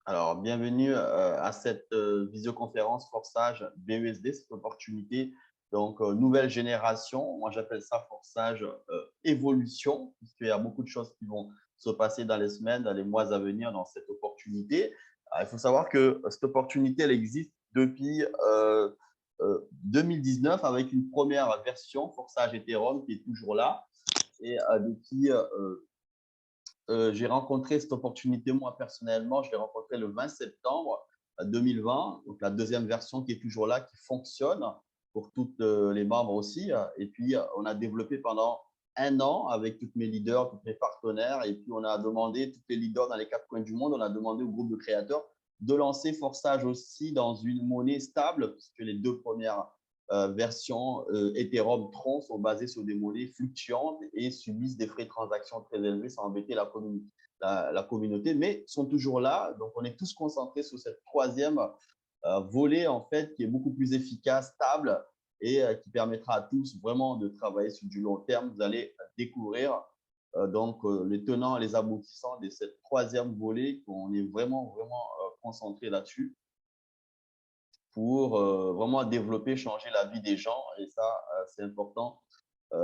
Alors, bienvenue à cette visioconférence Forçage BUSD, cette opportunité. Donc, nouvelle génération, moi j'appelle ça Forçage évolution, puisqu'il y a beaucoup de choses qui vont se passer dans les semaines, dans les mois à venir dans cette opportunité. Il faut savoir que cette opportunité, elle existe depuis 2019 avec une première version, Forçage Ethereum, qui est toujours là. Et depuis j'ai rencontré cette opportunité, moi, personnellement, je l'ai rencontrée le 20 septembre 2020, donc la deuxième version qui est toujours là, qui fonctionne pour toutes les membres aussi. Et puis, on a développé pendant un an avec tous mes leaders, tous mes partenaires. Et puis, on a demandé, tous les leaders dans les quatre coins du monde, on a demandé au groupe de créateurs de lancer Forçage aussi dans une monnaie stable, puisque les deux premières versions Ethereum Tron sont basées sur des monnaies fluctuantes et subissent des frais de transaction très élevés sans embêter la communauté, mais sont toujours là. Donc, on est tous concentrés sur cette troisième volet, en fait, qui est beaucoup plus efficace, stable et qui permettra à tous vraiment de travailler sur du long terme. Vous allez découvrir donc les tenants, les aboutissants de cette troisième volet, qu'on est vraiment concentré là-dessus pour vraiment développer, changer la vie des gens. Et ça, c'est important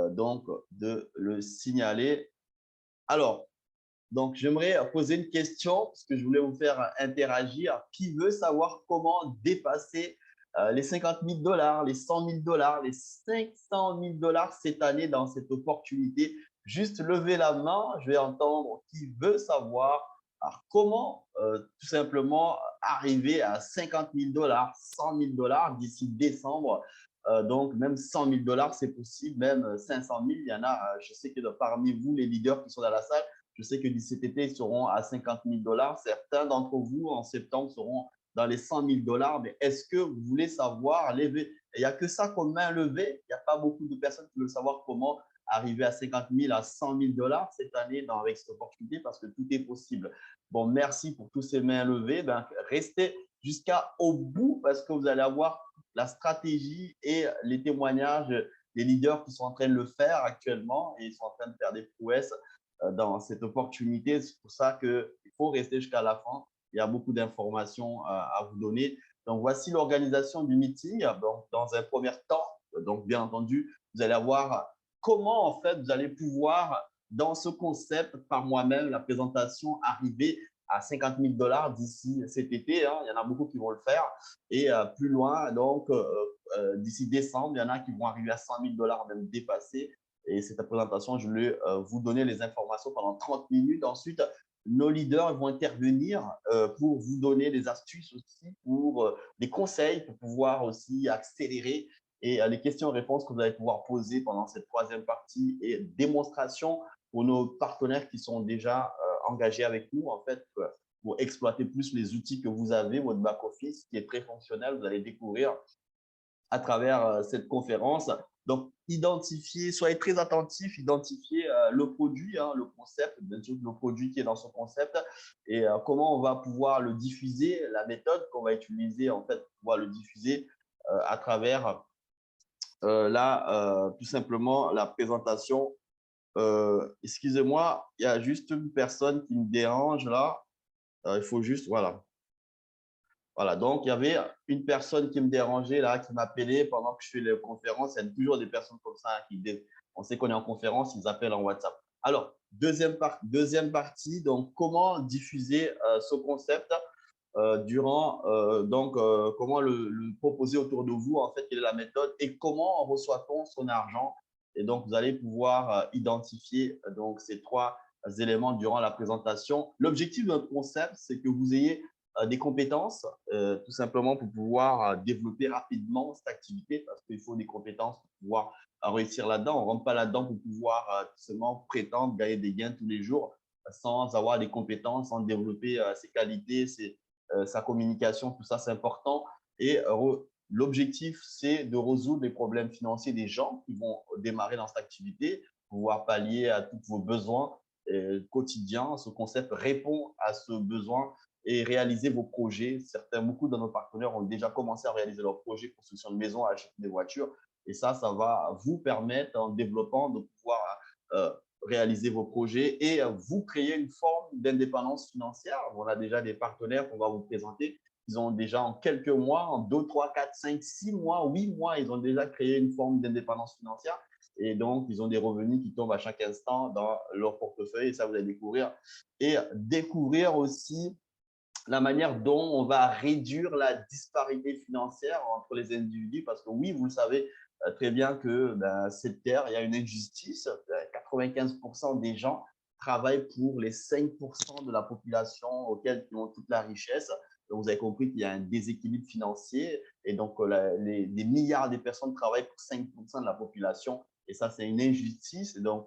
donc de le signaler. Alors, donc, j'aimerais poser une question parce que je voulais vous faire interagir. Qui veut savoir comment dépasser les 50 000 dollars, les 100 000 dollars, les 500 000 dollars cette année dans cette opportunité? Juste lever la main, je vais entendre qui veut savoir. Alors, comment tout simplement arriver à 50 000 dollars, 100 000 dollars d'ici décembre? Donc, même 100 000 dollars, c'est possible, même 500 000. Il y en a, je sais que parmi vous, les leaders qui sont dans la salle, je sais que d'ici cet été, ils seront à 50 000 dollars. Certains d'entre vous, en septembre, seront dans les 100 000 dollars. Mais est-ce que vous voulez savoir lever? Il n'y a que ça comme main levée. Il n'y a pas beaucoup de personnes qui veulent savoir comment arriver à 50 000, à 100 000 dollars cette année avec cette opportunité parce que tout est possible. Bon, merci pour tous ces mains levées. Ben, restez jusqu'au bout parce que vous allez avoir la stratégie et les témoignages des leaders qui sont en train de le faire actuellement et ils sont en train de faire des prouesses dans cette opportunité. C'est pour ça qu'il faut rester jusqu'à la fin. Il y a beaucoup d'informations à vous donner. Donc, voici l'organisation du meeting. Donc, dans un premier temps, donc bien entendu, vous allez avoir comment en fait vous allez pouvoir, dans ce concept, par moi-même, la présentation, arriver à 50 000 dollars d'ici cet été. Hein. Il y en a beaucoup qui vont le faire. Et plus loin, donc, d'ici décembre, il y en a qui vont arriver à 100 000 dollars, même dépasser. Et cette présentation, je vais vous donner les informations pendant 30 minutes. Ensuite, nos leaders vont intervenir pour vous donner des astuces aussi, pour des conseils pour pouvoir aussi accélérer. Et les questions-réponses que vous allez pouvoir poser pendant cette troisième partie et démonstration pour nos partenaires qui sont déjà engagés avec nous, en fait, pour exploiter plus les outils que vous avez, votre back-office qui est très fonctionnel. Vous allez découvrir à travers cette conférence. Donc, identifiez, soyez très attentifs, identifiez le produit, hein, le concept, bien sûr, le produit qui est dans ce concept et comment on va pouvoir le diffuser, la méthode qu'on va utiliser en fait pour pouvoir le diffuser à travers tout simplement la présentation. Excusez-moi, il y a juste une personne qui me dérange là. Il faut juste, voilà. Voilà, donc il y avait une personne qui me dérangeait là, qui m'appelait pendant que je fais les conférences. Il y a toujours des personnes comme ça on sait qu'on est en conférence, ils appellent en WhatsApp. Alors, deuxième partie, donc comment diffuser ce concept comment le proposer autour de vous, en fait, quelle est la méthode et comment reçoit-on son argent. Et donc, vous allez pouvoir identifier donc ces trois éléments durant la présentation. L'objectif de notre concept, c'est que vous ayez des compétences, tout simplement pour pouvoir développer rapidement cette activité, parce qu'il faut des compétences pour pouvoir réussir là-dedans. On ne rentre pas là-dedans pour pouvoir tout simplement prétendre gagner des gains tous les jours sans avoir des compétences, sans développer ses qualités, sa communication, tout ça, c'est important. Et l'objectif, c'est de résoudre les problèmes financiers des gens qui vont démarrer dans cette activité, pouvoir pallier à tous vos besoins quotidiens. Ce concept répond à ce besoin et réaliser vos projets. Beaucoup de nos partenaires ont déjà commencé à réaliser leurs projets, construction de maisons, acheter des voitures. Et ça va vous permettre, en développant, de pouvoir réaliser vos projets et vous créer une forme d'indépendance financière. On a déjà des partenaires qu'on va vous présenter. Ils ont déjà en quelques mois, en 2, 3, 4, 5, 6 mois, 8 mois, ils ont déjà créé une forme d'indépendance financière. Et donc, ils ont des revenus qui tombent à chaque instant dans leur portefeuille. Et ça, vous allez découvrir. Et découvrir aussi la manière dont on va réduire la disparité financière entre les individus. Parce que oui, vous le savez très bien que cette terre, il y a une injustice. 95% des gens travaillent pour les 5% de la population auxquels ils ont toute la richesse. Donc, vous avez compris qu'il y a un déséquilibre financier et donc des milliards de personnes travaillent pour 5% de la population. Et ça, c'est une injustice. Et donc,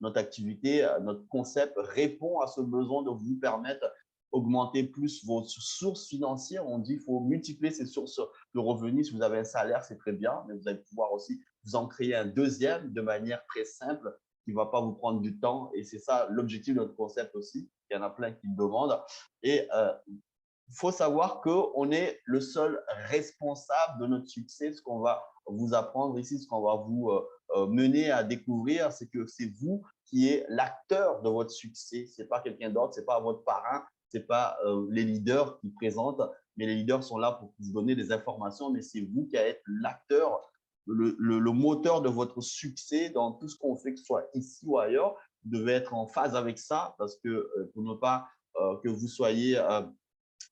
notre activité, notre concept répond à ce besoin de vous permettre augmenter plus vos sources financières. On dit qu'il faut multiplier ces sources de revenus. Si vous avez un salaire, c'est très bien, mais vous allez pouvoir aussi vous en créer un deuxième de manière très simple qui ne va pas vous prendre du temps. Et c'est ça l'objectif de notre concept aussi. Il y en a plein qui le demandent. Et il faut savoir qu'on est le seul responsable de notre succès. Ce qu'on va vous apprendre ici, ce qu'on va vous mener à découvrir, c'est que c'est vous qui êtes l'acteur de votre succès. Ce n'est pas quelqu'un d'autre, ce n'est pas votre parrain, ce n'est pas les leaders qui présentent, mais les leaders sont là pour vous donner des informations, mais c'est vous qui êtes l'acteur, le moteur de votre succès dans tout ce qu'on fait, que ce soit ici ou ailleurs. Vous devez être en phase avec ça parce que pour ne pas que vous soyez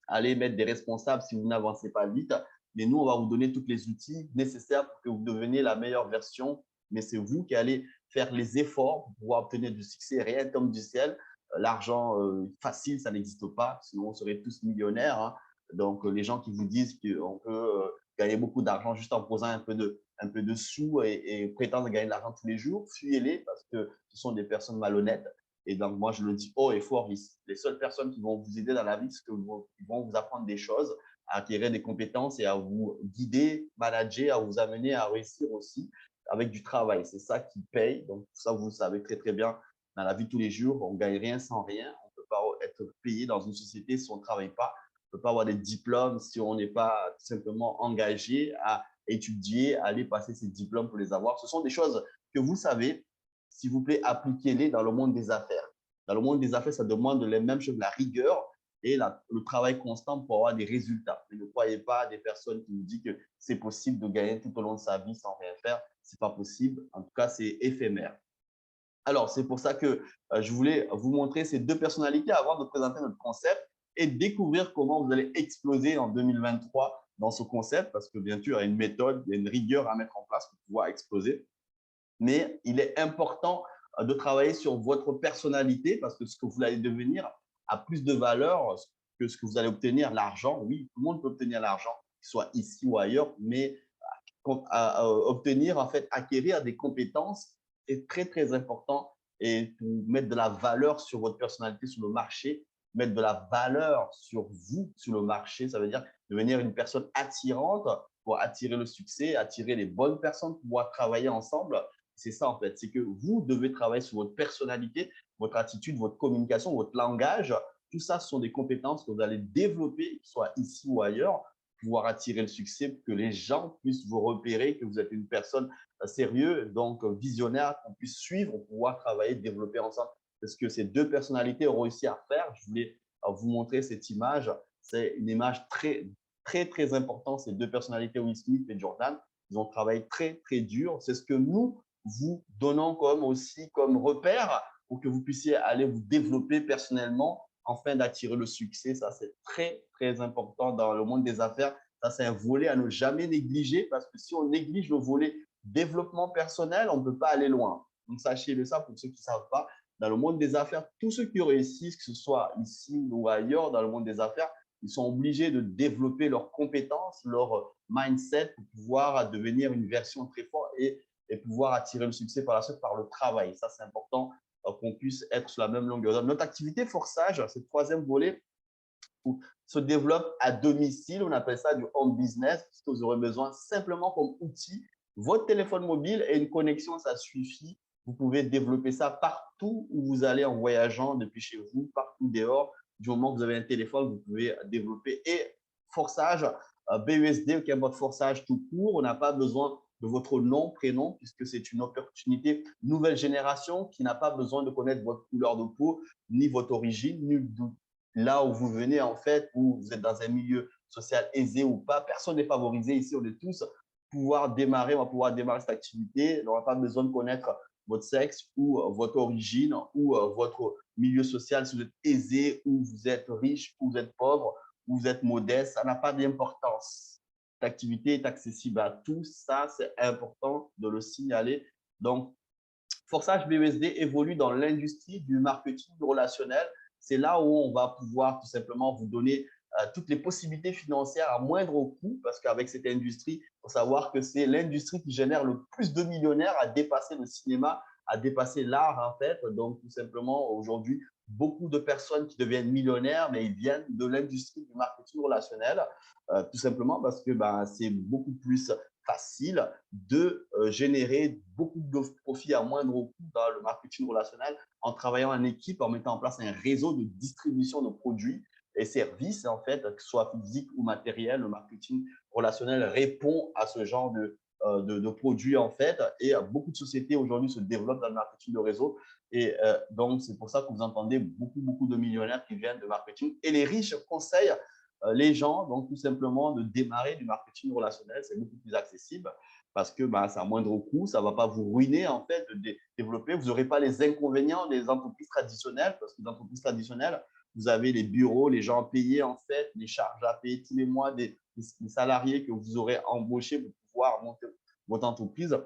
allez mettre des responsables si vous n'avancez pas vite. Mais nous, on va vous donner tous les outils nécessaires pour que vous deveniez la meilleure version. Mais c'est vous qui allez faire les efforts pour pouvoir obtenir du succès. Rien tombe du ciel. L'argent facile, ça n'existe pas. Sinon, on serait tous millionnaires. Hein. Donc, les gens qui vous disent qu'on peut gagner beaucoup d'argent juste en posant un peu de sous et prétendre gagner de l'argent tous les jours, fuyez-les parce que ce sont des personnes malhonnêtes. Et donc, moi, je le dis haut et fort, les seules personnes qui vont vous aider dans la vie, c'est qu'ils vont vous apprendre des choses, à acquérir des compétences et à vous guider, manager, à vous amener à réussir aussi avec du travail. C'est ça qui paye. Donc, ça, vous le savez très, très bien. Dans la vie de tous les jours, on ne gagne rien sans rien. On ne peut pas être payé dans une société si on ne travaille pas. On ne peut pas avoir des diplômes si on n'est pas tout simplement engagé à étudier, à aller passer ces diplômes pour les avoir. Ce sont des choses que vous savez. S'il vous plaît, appliquez-les dans le monde des affaires. Dans le monde des affaires, ça demande les mêmes choses, la rigueur et le travail constant pour avoir des résultats. Mais ne croyez pas à des personnes qui vous disent que c'est possible de gagner tout au long de sa vie sans rien faire. Ce n'est pas possible. En tout cas, c'est éphémère. Alors, c'est pour ça que je voulais vous montrer ces deux personnalités avant de présenter notre concept et découvrir comment vous allez exploser en 2023 dans ce concept parce que bien sûr, il y a une méthode, il y a une rigueur à mettre en place pour pouvoir exploser. Mais il est important de travailler sur votre personnalité parce que ce que vous allez devenir a plus de valeur que ce que vous allez obtenir. L'argent, oui, tout le monde peut obtenir l'argent, qu'il soit ici ou ailleurs, mais obtenir, en fait, acquérir des compétences est très, très important et pour mettre de la valeur sur votre personnalité sur le marché, mettre de la valeur sur vous, sur le marché, ça veut dire devenir une personne attirante pour attirer le succès, attirer les bonnes personnes, pouvoir travailler ensemble. C'est ça, en fait. C'est que vous devez travailler sur votre personnalité, votre attitude, votre communication, votre langage. Tout ça, ce sont des compétences que vous allez développer, que ce soit ici ou ailleurs, pouvoir attirer le succès, pour que les gens puissent vous repérer, que vous êtes une personne sérieuse, donc visionnaire, qu'on puisse suivre, pouvoir travailler, développer ensemble. C'est ce que ces deux personnalités ont réussi à faire. Je voulais vous montrer cette image. C'est une image très, très, très importante. Ces deux personnalités, Will Smith et Jordan, ils ont travaillé très, très dur. C'est ce que nous vous donnons comme repère pour que vous puissiez aller vous développer personnellement afin d'attirer le succès. Ça, c'est très, très important dans le monde des affaires. Ça, c'est un volet à ne jamais négliger parce que si on néglige le volet développement personnel, on ne peut pas aller loin. Donc, sachez-le ça pour ceux qui ne savent pas. Dans le monde des affaires, tous ceux qui réussissent, que ce soit ici ou ailleurs dans le monde des affaires, ils sont obligés de développer leurs compétences, leur mindset pour pouvoir devenir une version très forte et pouvoir attirer le succès par la suite par le travail. Ça, c'est important qu'on puisse être sur la même longueur d'onde. Notre activité forçage, c'est le troisième volet, se développe à domicile. On appelle ça du home business, puisque vous aurez besoin simplement comme outil votre téléphone mobile et une connexion, ça suffit. Vous pouvez développer ça partout où vous allez en voyageant depuis chez vous, partout dehors. Du moment que vous avez un téléphone, vous pouvez développer. Et forçage, BUSD, qui est votre forçage tout court, on n'a pas besoin de votre nom, prénom, puisque c'est une opportunité nouvelle génération qui n'a pas besoin de connaître votre couleur de peau, ni votre origine, ni là où vous venez en fait, où vous êtes dans un milieu social aisé ou pas. Personne n'est favorisé ici, on est tous pouvoir démarrer, on va pouvoir démarrer cette activité. On n'a pas besoin de connaître votre sexe ou votre origine ou votre milieu social, si vous êtes aisé ou vous êtes riche ou vous êtes pauvre ou vous êtes modeste, ça n'a pas d'importance. L'activité est accessible à tous, ça c'est important de le signaler. Donc, Forçage BUSD évolue dans l'industrie du marketing relationnel. C'est là où on va pouvoir tout simplement vous donner toutes les possibilités financières à moindre coût, parce qu'avec cette industrie, il faut savoir que c'est l'industrie qui génère le plus de millionnaires à dépasser le cinéma, à dépasser l'art en fait. Donc, tout simplement, aujourd'hui, beaucoup de personnes qui deviennent millionnaires, mais ils viennent de l'industrie du marketing relationnel, tout simplement parce que c'est beaucoup plus facile de générer beaucoup de profits à moindre coût dans le marketing relationnel en travaillant en équipe, en mettant en place un réseau de distribution de produits et services, en fait, que ce soit physique ou matériel. Le marketing relationnel répond à ce genre de produits, en fait, et beaucoup de sociétés aujourd'hui se développent dans le marketing de réseau. Et donc, c'est pour ça que vous entendez beaucoup de millionnaires qui viennent de marketing. Et les riches conseillent les gens, donc tout simplement de démarrer du marketing relationnel, c'est beaucoup plus accessible parce que c'est à moindre coût, ça ne va pas vous ruiner en fait de développer. Vous n'aurez pas les inconvénients des entreprises traditionnelles parce que les entreprises traditionnelles, vous avez les bureaux, les gens payés en fait, les charges à payer tous les mois, des salariés que vous aurez embauchés pour pouvoir monter votre entreprise.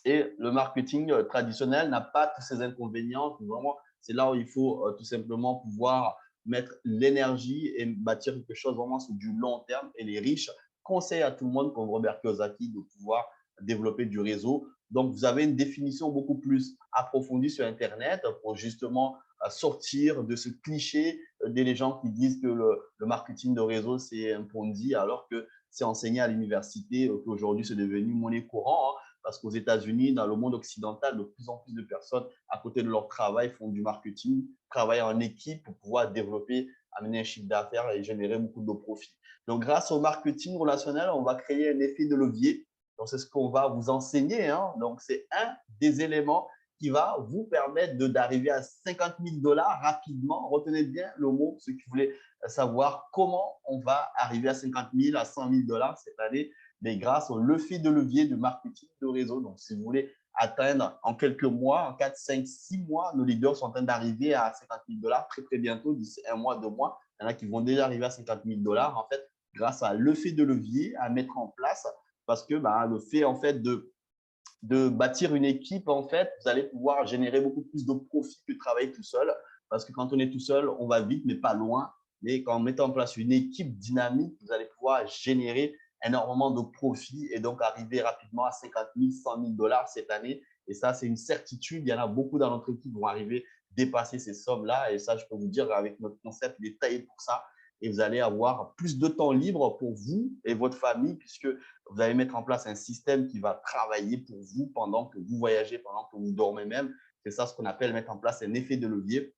Et le marketing traditionnel n'a pas tous ces inconvénients. Vraiment, c'est là où il faut tout simplement pouvoir mettre l'énergie et bâtir quelque chose vraiment sur du long terme. Et les riches conseillent à tout le monde, comme Robert Kiyosaki, de pouvoir développer du réseau. Donc, vous avez une définition beaucoup plus approfondie sur Internet pour justement sortir de ce cliché des gens qui disent que le marketing de réseau, c'est un Ponzi, alors que c'est enseigné à l'université, qu'aujourd'hui, c'est devenu monnaie courante. Parce qu'aux États-Unis, dans le monde occidental, de plus en plus de personnes, à côté de leur travail, font du marketing, travaillent en équipe pour pouvoir développer, amener un chiffre d'affaires et générer beaucoup de profits. Donc, grâce au marketing relationnel, on va créer un effet de levier. Donc, c'est ce qu'on va vous enseigner. Donc, c'est un des éléments qui va vous permettre d'arriver à 50 000 dollars rapidement. Retenez bien le mot, ceux qui voulaient savoir comment on va arriver à 50 000, à 100 000 dollars cette année, mais grâce au levier de levier du marketing de réseau. Donc, si vous voulez atteindre en quelques mois, en 4, 5, 6 mois, nos leaders sont en train d'arriver à 50 000 dollars très bientôt, d'ici un mois, 2 mois. Il y en a qui vont déjà arriver à 50 000 dollars, en fait, grâce à l'effet de levier à mettre en place, parce que le fait, en fait, de bâtir une équipe, en fait, vous allez pouvoir générer beaucoup plus de profits que de travailler tout seul. Parce que quand on est tout seul, on va vite, mais pas loin. Mais quand on met en place une équipe dynamique, vous allez pouvoir générer énormément de profits et donc arriver rapidement à 50 000, 100 000 dollars cette année. Et ça, c'est une certitude. Il y en a beaucoup dans notre équipe qui vont arriver dépasser ces sommes-là. Et ça, je peux vous dire, avec notre concept, il est taillé pour ça. Et vous allez avoir plus de temps libre pour vous et votre famille, puisque vous allez mettre en place un système qui va travailler pour vous pendant que vous voyagez, pendant que vous dormez même. C'est ça ce qu'on appelle mettre en place un effet de levier.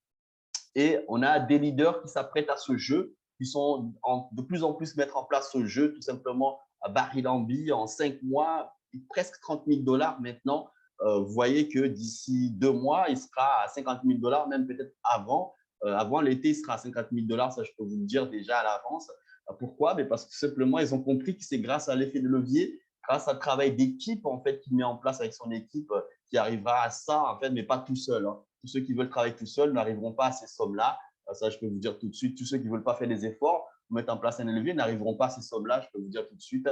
Et on a des leaders qui s'apprêtent à ce jeu, qui sont de plus en plus mettre en place ce jeu, tout simplement à Barry Lamby en 5 mois, presque 30 000 dollars maintenant. Vous voyez que d'ici 2 mois, il sera à 50 000 dollars, même peut-être avant. Avant l'été, il sera à 50 000 dollars, ça je peux vous le dire déjà à l'avance. Pourquoi? Mais parce que simplement, ils ont compris que c'est grâce à l'effet de levier, grâce à un travail d'équipe en fait qu'il met en place avec son équipe, qui arrivera à ça en fait, mais pas tout seul. Tous ceux qui veulent travailler tout seuls n'arriveront pas à ces sommes-là. Ça, je peux vous dire tout de suite. Tous ceux qui ne veulent pas faire des efforts, mettre en place un levier, n'arriveront pas à ces sommes-là. Je peux vous dire tout de suite.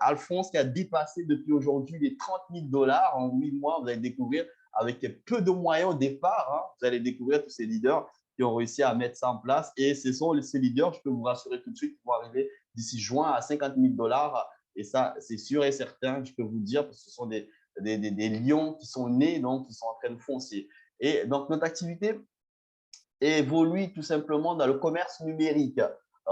Alphonse, qui a dépassé depuis aujourd'hui les 30 000 dollars en 8 mois, vous allez découvrir avec peu de moyens au départ. Vous allez découvrir tous ces leaders qui ont réussi à mettre ça en place. Et ce sont ces leaders, je peux vous rassurer tout de suite, qui vont arriver d'ici juin à 50 000 dollars. Et ça, c'est sûr et certain, je peux vous dire, parce que ce sont des lions qui sont nés, donc qui sont en train de foncer. Et donc, notre activité évolue tout simplement dans le commerce numérique.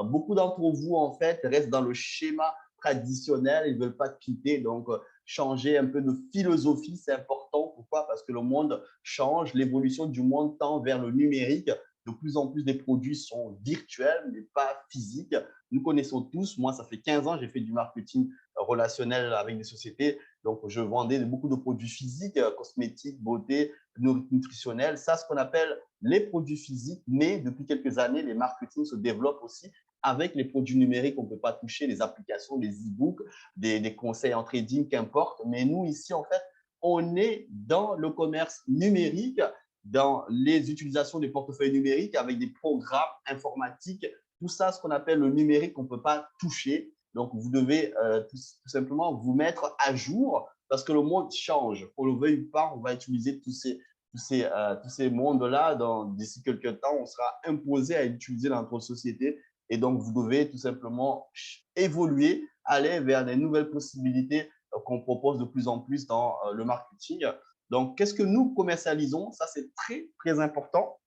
Beaucoup d'entre vous, en fait, restent dans le schéma traditionnel, ils ne veulent pas quitter, donc changer un peu de philosophie, c'est important. Pourquoi? Parce que le monde change, l'évolution du monde tend vers le numérique. de plus en plus des produits sont virtuels, mais pas physiques. Nous connaissons tous, moi, ça fait 15 ans, j'ai fait du marketing relationnel avec des sociétés. Donc, je vendais beaucoup de produits physiques, cosmétiques, beauté, nutritionnels. Ça, ce qu'on appelle les produits physiques. Mais depuis quelques années, les marketing se développent aussi avec les produits numériques. On ne peut pas toucher les applications, les e-books, des conseils en trading, qu'importe. Mais nous, ici, en fait, on est dans le commerce numérique, dans les utilisations des portefeuilles numériques avec des programmes informatiques. Tout ça, ce qu'on appelle le numérique, qu'on ne peut pas toucher. Donc, vous devez tout simplement vous mettre à jour parce que le monde change. Qu'on le veuille ou pas, on va utiliser tous ces mondes-là. D'ici quelques temps, on sera imposé à utiliser dans notre société. Et donc, vous devez tout simplement évoluer, aller vers des nouvelles possibilités qu'on propose de plus en plus dans le marketing. Donc, qu'est-ce que nous commercialisons? Ça, c'est très, très important.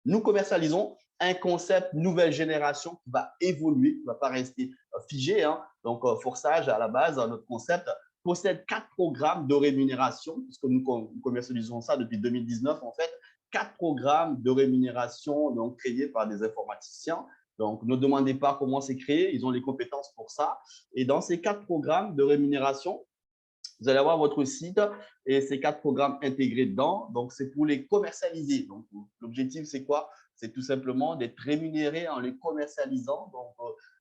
Nous commercialisons un concept nouvelle génération qui va évoluer, qui ne va pas rester figé. Hein. Donc, Forsage, à la base, notre concept possède 4 programmes de rémunération, puisque nous commercialisons ça depuis 2019, en fait, 4 programmes de rémunération donc, créés par des informaticiens. Donc, ne demandez pas comment c'est créé, ils ont les compétences pour ça. Et dans ces 4 programmes de rémunération, vous allez avoir votre site et ces 4 programmes intégrés dedans. Donc, c'est pour les commercialiser. Donc, l'objectif, c'est quoi? C'est tout simplement d'être rémunéré en les commercialisant. Donc,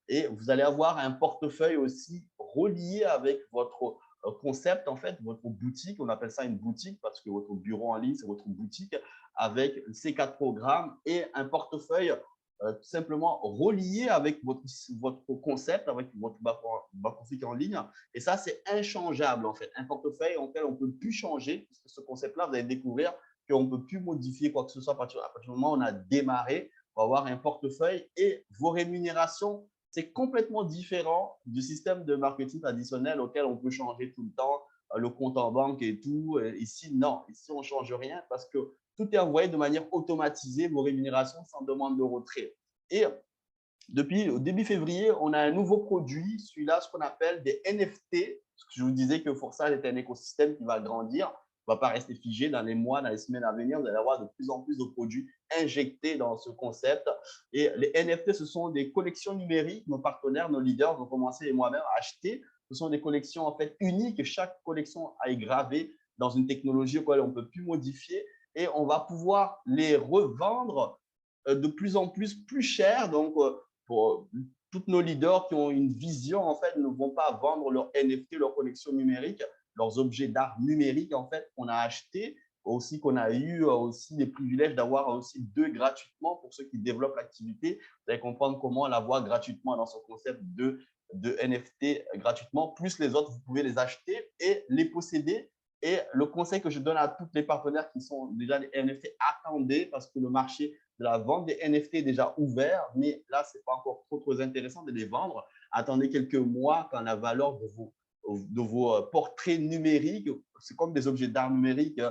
et vous allez avoir un portefeuille aussi relié avec votre concept, en fait, votre boutique. On appelle ça une boutique parce que votre bureau en ligne, c'est votre boutique avec ces 4 programmes et un portefeuille tout simplement relié avec votre concept, avec votre back-office en ligne. Et ça, c'est inchangeable en fait. Un portefeuille auquel on ne peut plus changer, puisque ce concept-là, vous allez découvrir qu'on ne peut plus modifier quoi que ce soit à partir du moment où on a démarré. On va avoir un portefeuille et vos rémunérations, c'est complètement différent du système de marketing traditionnel auquel on peut changer tout le temps, le compte en banque et tout. Ici, non. Ici, on ne change rien parce que tout est envoyé de manière automatisée, vos rémunérations sans demande de retrait. Et depuis au début février, on a un nouveau produit, celui-là, ce qu'on appelle des NFT. Je vous disais que Forsage est un écosystème qui va grandir, ne va pas rester figé dans les mois, dans les semaines à venir. Vous allez avoir de plus en plus de produits injectés dans ce concept. Et les NFT, ce sont des collections numériques. Nos partenaires, nos leaders ont commencé et moi-même à acheter. Ce sont des collections en fait uniques. Chaque collection est gravée dans une technologie qu'on ne peut plus modifier. Et on va pouvoir les revendre de plus en plus cher. Donc, pour tous nos leaders qui ont une vision, en fait, ne vont pas vendre leurs NFT, leurs collections numériques, leurs objets d'art numériques, en fait, qu'on a achetés, aussi qu'on a eu aussi les privilèges d'avoir aussi 2 gratuitement pour ceux qui développent l'activité. Vous allez comprendre comment l'avoir gratuitement dans ce concept de NFT gratuitement, plus les autres, vous pouvez les acheter et les posséder. Et le conseil que je donne à tous les partenaires qui sont déjà des NFT, attendez parce que le marché de la vente des NFT est déjà ouvert, mais là, ce n'est pas encore trop intéressant de les vendre. Attendez quelques mois quand la valeur de vos portraits numériques, c'est comme des objets d'art numériques,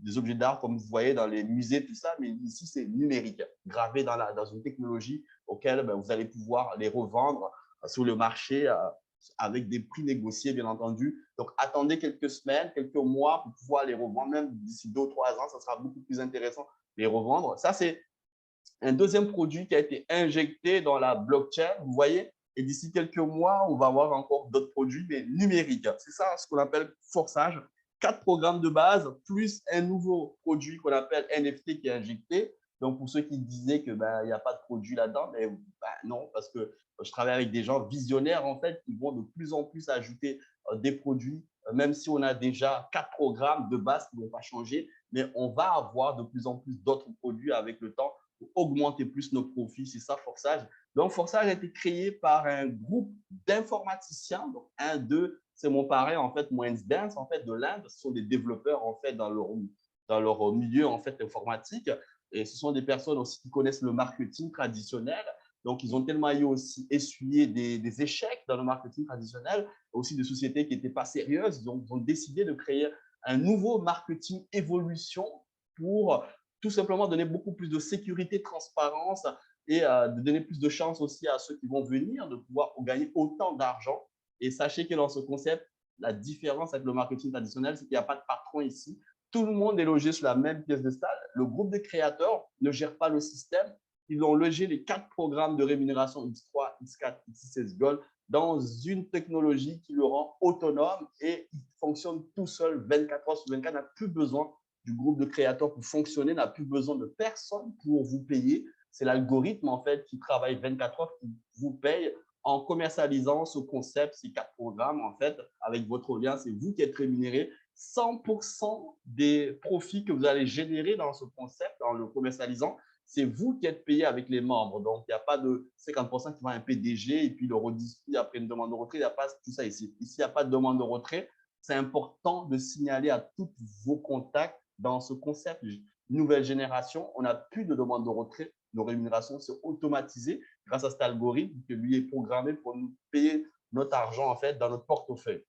des objets d'art comme vous voyez dans les musées, tout ça, mais ici, c'est numérique, gravé dans une technologie auquel vous allez pouvoir les revendre sur le marché avec des prix négociés, bien entendu. Donc, attendez quelques semaines, quelques mois pour pouvoir les revendre, même d'ici 2 ou 3 ans, ça sera beaucoup plus intéressant de les revendre. Ça, c'est un deuxième produit qui a été injecté dans la blockchain, vous voyez. Et d'ici quelques mois, on va avoir encore d'autres produits, mais numériques. C'est ça ce qu'on appelle Forsage. 4 programmes de base, plus un nouveau produit qu'on appelle NFT qui est injecté. Donc, pour ceux qui disaient qu'il n'y a pas de produit là-dedans, mais non, parce que je travaille avec des gens visionnaires, en fait, qui vont de plus en plus ajouter des produits, même si on a déjà 4 programmes de base qui ne vont pas changer, mais on va avoir de plus en plus d'autres produits avec le temps pour augmenter plus nos profits. C'est ça, Forsage. Donc, Forsage a été créé par un groupe d'informaticiens. Donc, un d'eux, c'est mon parrain, en fait, Dance, en fait, de l'Inde. Ce sont des développeurs, en fait, dans leur milieu, en fait, informatique. Et ce sont des personnes aussi qui connaissent le marketing traditionnel. Donc, ils ont tellement eu aussi essuyé des échecs dans le marketing traditionnel, aussi des sociétés qui n'étaient pas sérieuses. Ils ont décidé de créer un nouveau marketing évolution pour tout simplement donner beaucoup plus de sécurité, de transparence et de donner plus de chance aussi à ceux qui vont venir de pouvoir gagner autant d'argent. Et sachez que dans ce concept, la différence avec le marketing traditionnel, c'est qu'il n'y a pas de patron ici. tout le monde est logé sur la même pièce de salle. Le groupe de créateurs ne gère pas le système. Ils ont logé les 4 programmes de rémunération X3, X4, X6 Gold dans une technologie qui le rend autonome et il fonctionne tout seul 24 heures sur 24. Il n'a plus besoin du groupe de créateurs pour fonctionner, n'a plus besoin de personne pour vous payer. C'est l'algorithme en fait qui travaille 24 heures, qui vous paye en commercialisant ce concept, ces 4 programmes en fait, avec votre lien, c'est vous qui êtes rémunéré. 100% des profits que vous allez générer dans ce concept, en le commercialisant, c'est vous qui êtes payé avec les membres. Donc, il n'y a pas de 50% qui va à un PDG et puis le redistribue après une demande de retrait. Il n'y a pas tout ça ici. Ici, il n'y a pas de demande de retrait. C'est important de signaler à tous vos contacts dans ce concept. Nouvelle génération, on n'a plus de demande de retrait. Nos rémunérations sont automatisées grâce à cet algorithme qui lui est programmé pour nous payer notre argent en fait dans notre portefeuille.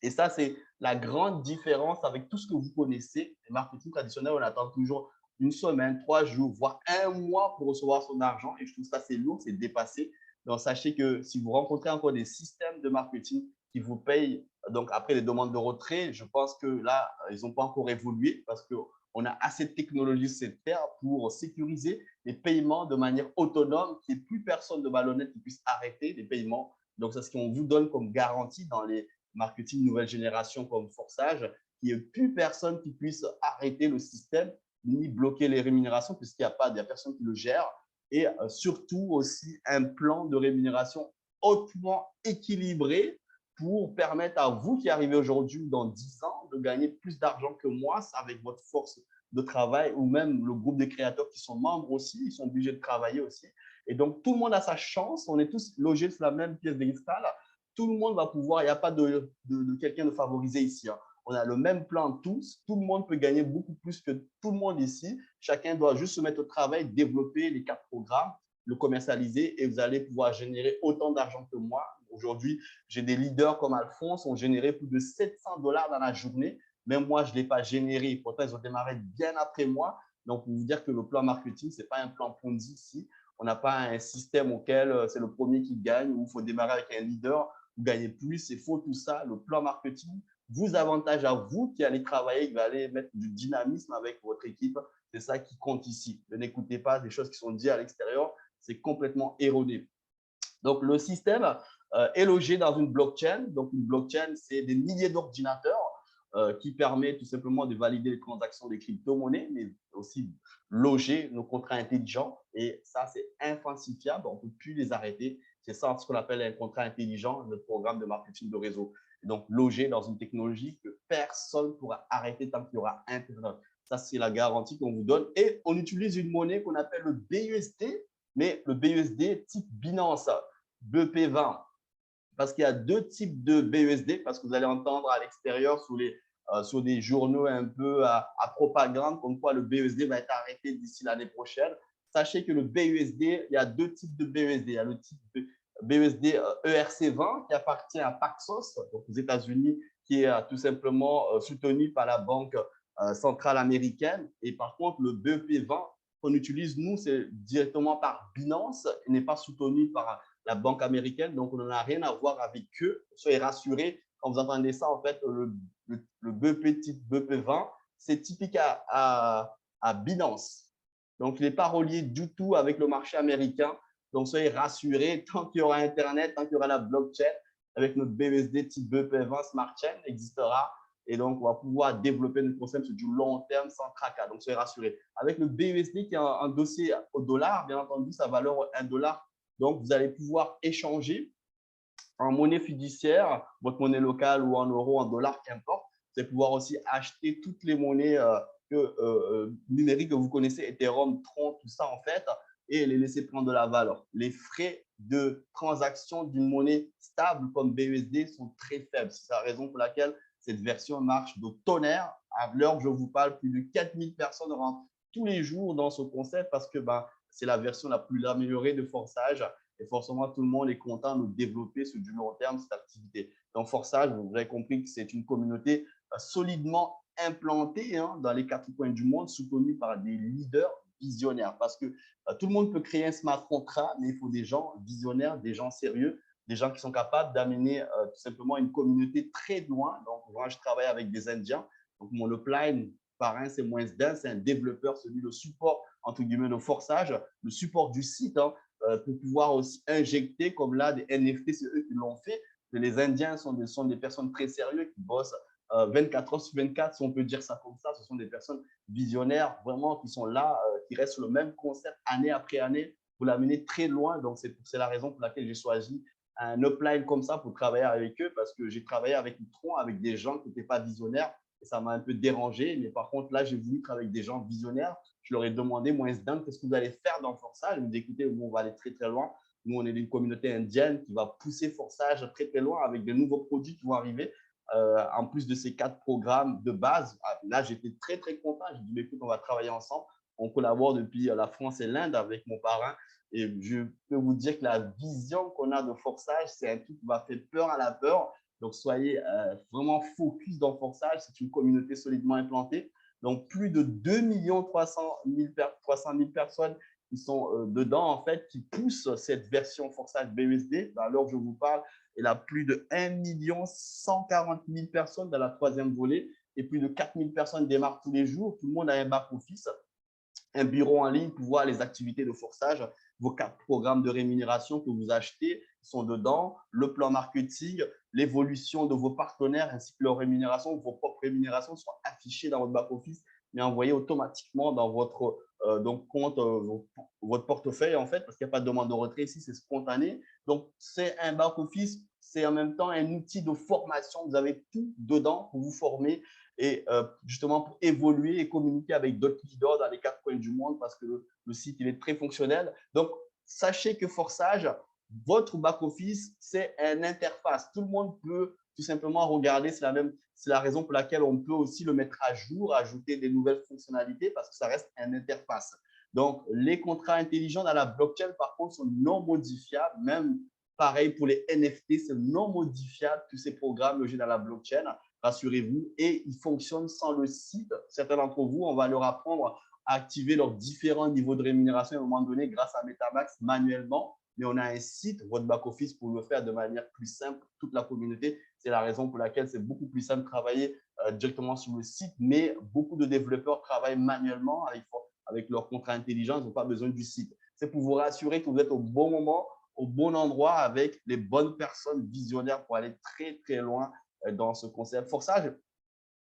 Et ça, c'est la grande différence avec tout ce que vous connaissez. Le marketing traditionnel, on attend toujours une semaine, 3 jours, voire un mois pour recevoir son argent. Et je trouve ça, c'est lourd, c'est dépassé. Donc, sachez que si vous rencontrez encore des systèmes de marketing qui vous payent, donc après les demandes de retrait, je pense que là, ils n'ont pas encore évolué parce qu'on a assez de technologies sur cette terre pour sécuriser les paiements de manière autonome, qu'il n'y ait plus personne de malhonnête qui puisse arrêter les paiements. Donc, c'est ce qu'on vous donne comme garantie dans les marketing nouvelle génération comme Forçage, qu'il n'y ait plus personne qui puisse arrêter le système ni bloquer les rémunérations puisqu'il n'y a pas, il y a personne qui le gère. Et surtout aussi un plan de rémunération hautement équilibré pour permettre à vous qui arrivez aujourd'hui ou dans 10 ans de gagner plus d'argent que moi avec votre force de travail ou même le groupe de créateurs qui sont membres aussi, ils sont obligés de travailler aussi. Et donc, tout le monde a sa chance. On est tous logés sur la même pièce de cristal. Tout le monde va pouvoir, il n'y a pas de quelqu'un de favorisé ici. Hein. On a le même plan tous, tout le monde peut gagner beaucoup plus que tout le monde ici. Chacun doit juste se mettre au travail, développer les 4 programmes, le commercialiser et vous allez pouvoir générer autant d'argent que moi. Aujourd'hui, j'ai des leaders comme Alphonse, ont généré plus de 700 $ dans la journée. Même moi, je ne l'ai pas généré. Pourtant, ils ont démarré bien après moi. Donc, pour vous dire que le plan marketing, ce n'est pas un plan Ponzi ici. On n'a pas un système auquel c'est le premier qui gagne ou il faut démarrer avec un leader. Vous gagnez plus, c'est faux tout ça. Le plan marketing vous avantage à vous qui allez travailler, qui allez mettre du dynamisme avec votre équipe. C'est ça qui compte ici. Ne n'écoutez pas des choses qui sont dites à l'extérieur. C'est complètement erroné. Donc, le système est logé dans une blockchain. Donc, une blockchain, c'est des milliers d'ordinateurs qui permet tout simplement de valider les transactions des crypto-monnaies, mais aussi loger nos contrats intelligents. Et ça, c'est infalsifiable. On ne peut plus les arrêter. C'est ça ce qu'on appelle un contrat intelligent, notre programme de marketing de réseau. Et donc, loger dans une technologie que personne ne pourra arrêter tant qu'il y aura Internet. Ça, c'est la garantie qu'on vous donne. Et on utilise une monnaie qu'on appelle le BUSD, mais le BUSD type Binance, BP20. Parce qu'il y a 2 types de BUSD, parce que vous allez entendre à l'extérieur sur des journaux un peu à propagande, comme quoi le BUSD va être arrêté d'ici l'année prochaine. Sachez que le BUSD, il y a 2 types de BUSD. Il y a le type BUSD ERC20 qui appartient à Paxos, donc aux États-Unis, qui est tout simplement soutenu par la Banque centrale américaine. Et par contre, le BEP20 qu'on utilise, nous, c'est directement par Binance. Il n'est pas soutenu par la banque américaine, donc on n'en a rien à voir avec eux. Soyez rassurés, quand vous entendez ça, en fait, le BP type BP20, c'est typique à Binance. Donc, il n'est pas relié du tout avec le marché américain. Donc, soyez rassurés, tant qu'il y aura Internet, tant qu'il y aura la blockchain, avec notre BUSD type BP20 Smart Chain existera. Et donc, on va pouvoir développer notre concept sur du long terme sans tracas. Donc, soyez rassurés. Avec le BUSD qui est un dossier au dollar, bien entendu, sa valeur est 1 $. Donc, vous allez pouvoir échanger en monnaie fiduciaire, votre monnaie locale ou en euros, en dollars, qu'importe. Vous allez pouvoir aussi acheter toutes les monnaies numériques que vous connaissez, Ethereum, Tron, tout ça en fait, et les laisser prendre de la valeur. Les frais de transaction d'une monnaie stable comme BUSD sont très faibles. C'est la raison pour laquelle cette version marche de tonnerre. À l'heure où je vous parle, plus de 4000 personnes rentrent tous les jours dans ce concept parce que c'est la version la plus améliorée de Forçage. Et forcément, tout le monde est content de développer sur du long terme cette activité. Donc, Forçage, vous avez compris que c'est une communauté solidement implantée dans les 4 coins du monde, soutenue par des leaders visionnaires. Parce que tout le monde peut créer un smart contract, mais il faut des gens visionnaires, des gens sérieux, des gens qui sont capables d'amener tout simplement une communauté très loin. Donc, moi, je travaille avec des Indiens. Donc, mon upline parrain, c'est moins d'un, c'est un développeur, celui le support, entre guillemets, de forçage, le support du site, hein, pour pouvoir aussi injecter, comme là, des NFT, c'est eux qui l'ont fait. Les Indiens sont des personnes très sérieuses qui bossent 24 heures sur 24, si on peut dire ça comme ça. Ce sont des personnes visionnaires, vraiment, qui sont là, qui restent sur le même concept année après année pour l'amener très loin. Donc, c'est la raison pour laquelle j'ai choisi un upline comme ça pour travailler avec eux, parce que j'ai travaillé avec Tron, avec des gens qui n'étaient pas visionnaires, et ça m'a un peu dérangé. Mais par contre, là, j'ai voulu travailler avec des gens visionnaires. Je leur ai demandé, moi, qu'est-ce que vous allez faire dans Forçage? Ils m'ont dit, écoutez, on va aller très, très loin. Nous, on est une communauté indienne qui va pousser Forçage très, très loin avec de nouveaux produits qui vont arriver. En plus de ces 4 programmes de base. Là, j'étais très, très content. J'ai dit, écoute, on va travailler ensemble. On collabore depuis la France et l'Inde avec mon parrain. Et je peux vous dire que la vision qu'on a de Forçage, c'est un truc qui va faire peur à la peur. Donc, soyez vraiment focus dans Forçage. C'est une communauté solidement implantée. Donc, plus de 2 300 000 personnes qui sont dedans, en fait, qui poussent cette version Forçage BUSD. À l'heure où je vous parle, il a plus de 1 140 000 personnes dans la troisième volée et plus de 4 000 personnes démarrent tous les jours. Tout le monde a un back-office, un bureau en ligne pour voir les activités de forçage, vos 4 programmes de rémunération que vous achetez sont dedans, le plan marketing, l'évolution de vos partenaires ainsi que leur rémunération, vos propres rémunérations sont affichées dans votre back-office mais envoyées automatiquement dans votre donc compte, votre portefeuille en fait, parce qu'il n'y a pas de demande de retrait ici, c'est spontané. Donc, c'est un back-office, c'est en même temps un outil de formation. Vous avez tout dedans pour vous former et justement pour évoluer et communiquer avec d'autres leaders dans les 4 coins du monde parce que le site il est très fonctionnel. Donc, sachez que Forçage, votre back-office, c'est une interface. Tout le monde peut tout simplement regarder. C'est la raison pour laquelle on peut aussi le mettre à jour, ajouter des nouvelles fonctionnalités parce que ça reste une interface. Donc, les contrats intelligents dans la blockchain, par contre, sont non modifiables. Même pareil pour les NFT, c'est non modifiable. Tous ces programmes logés dans la blockchain, rassurez-vous, et ils fonctionnent sans le site. Certains d'entre vous, on va leur apprendre à activer leurs différents niveaux de rémunération à un moment donné grâce à MetaMask manuellement. Mais on a un site, votre back-office, pour le faire de manière plus simple, toute la communauté. C'est la raison pour laquelle c'est beaucoup plus simple de travailler directement sur le site, mais beaucoup de développeurs travaillent manuellement avec leur contrat intelligent, ils n'ont pas besoin du site. C'est pour vous rassurer que vous êtes au bon moment, au bon endroit, avec les bonnes personnes visionnaires pour aller très, très loin dans ce concept. Forçage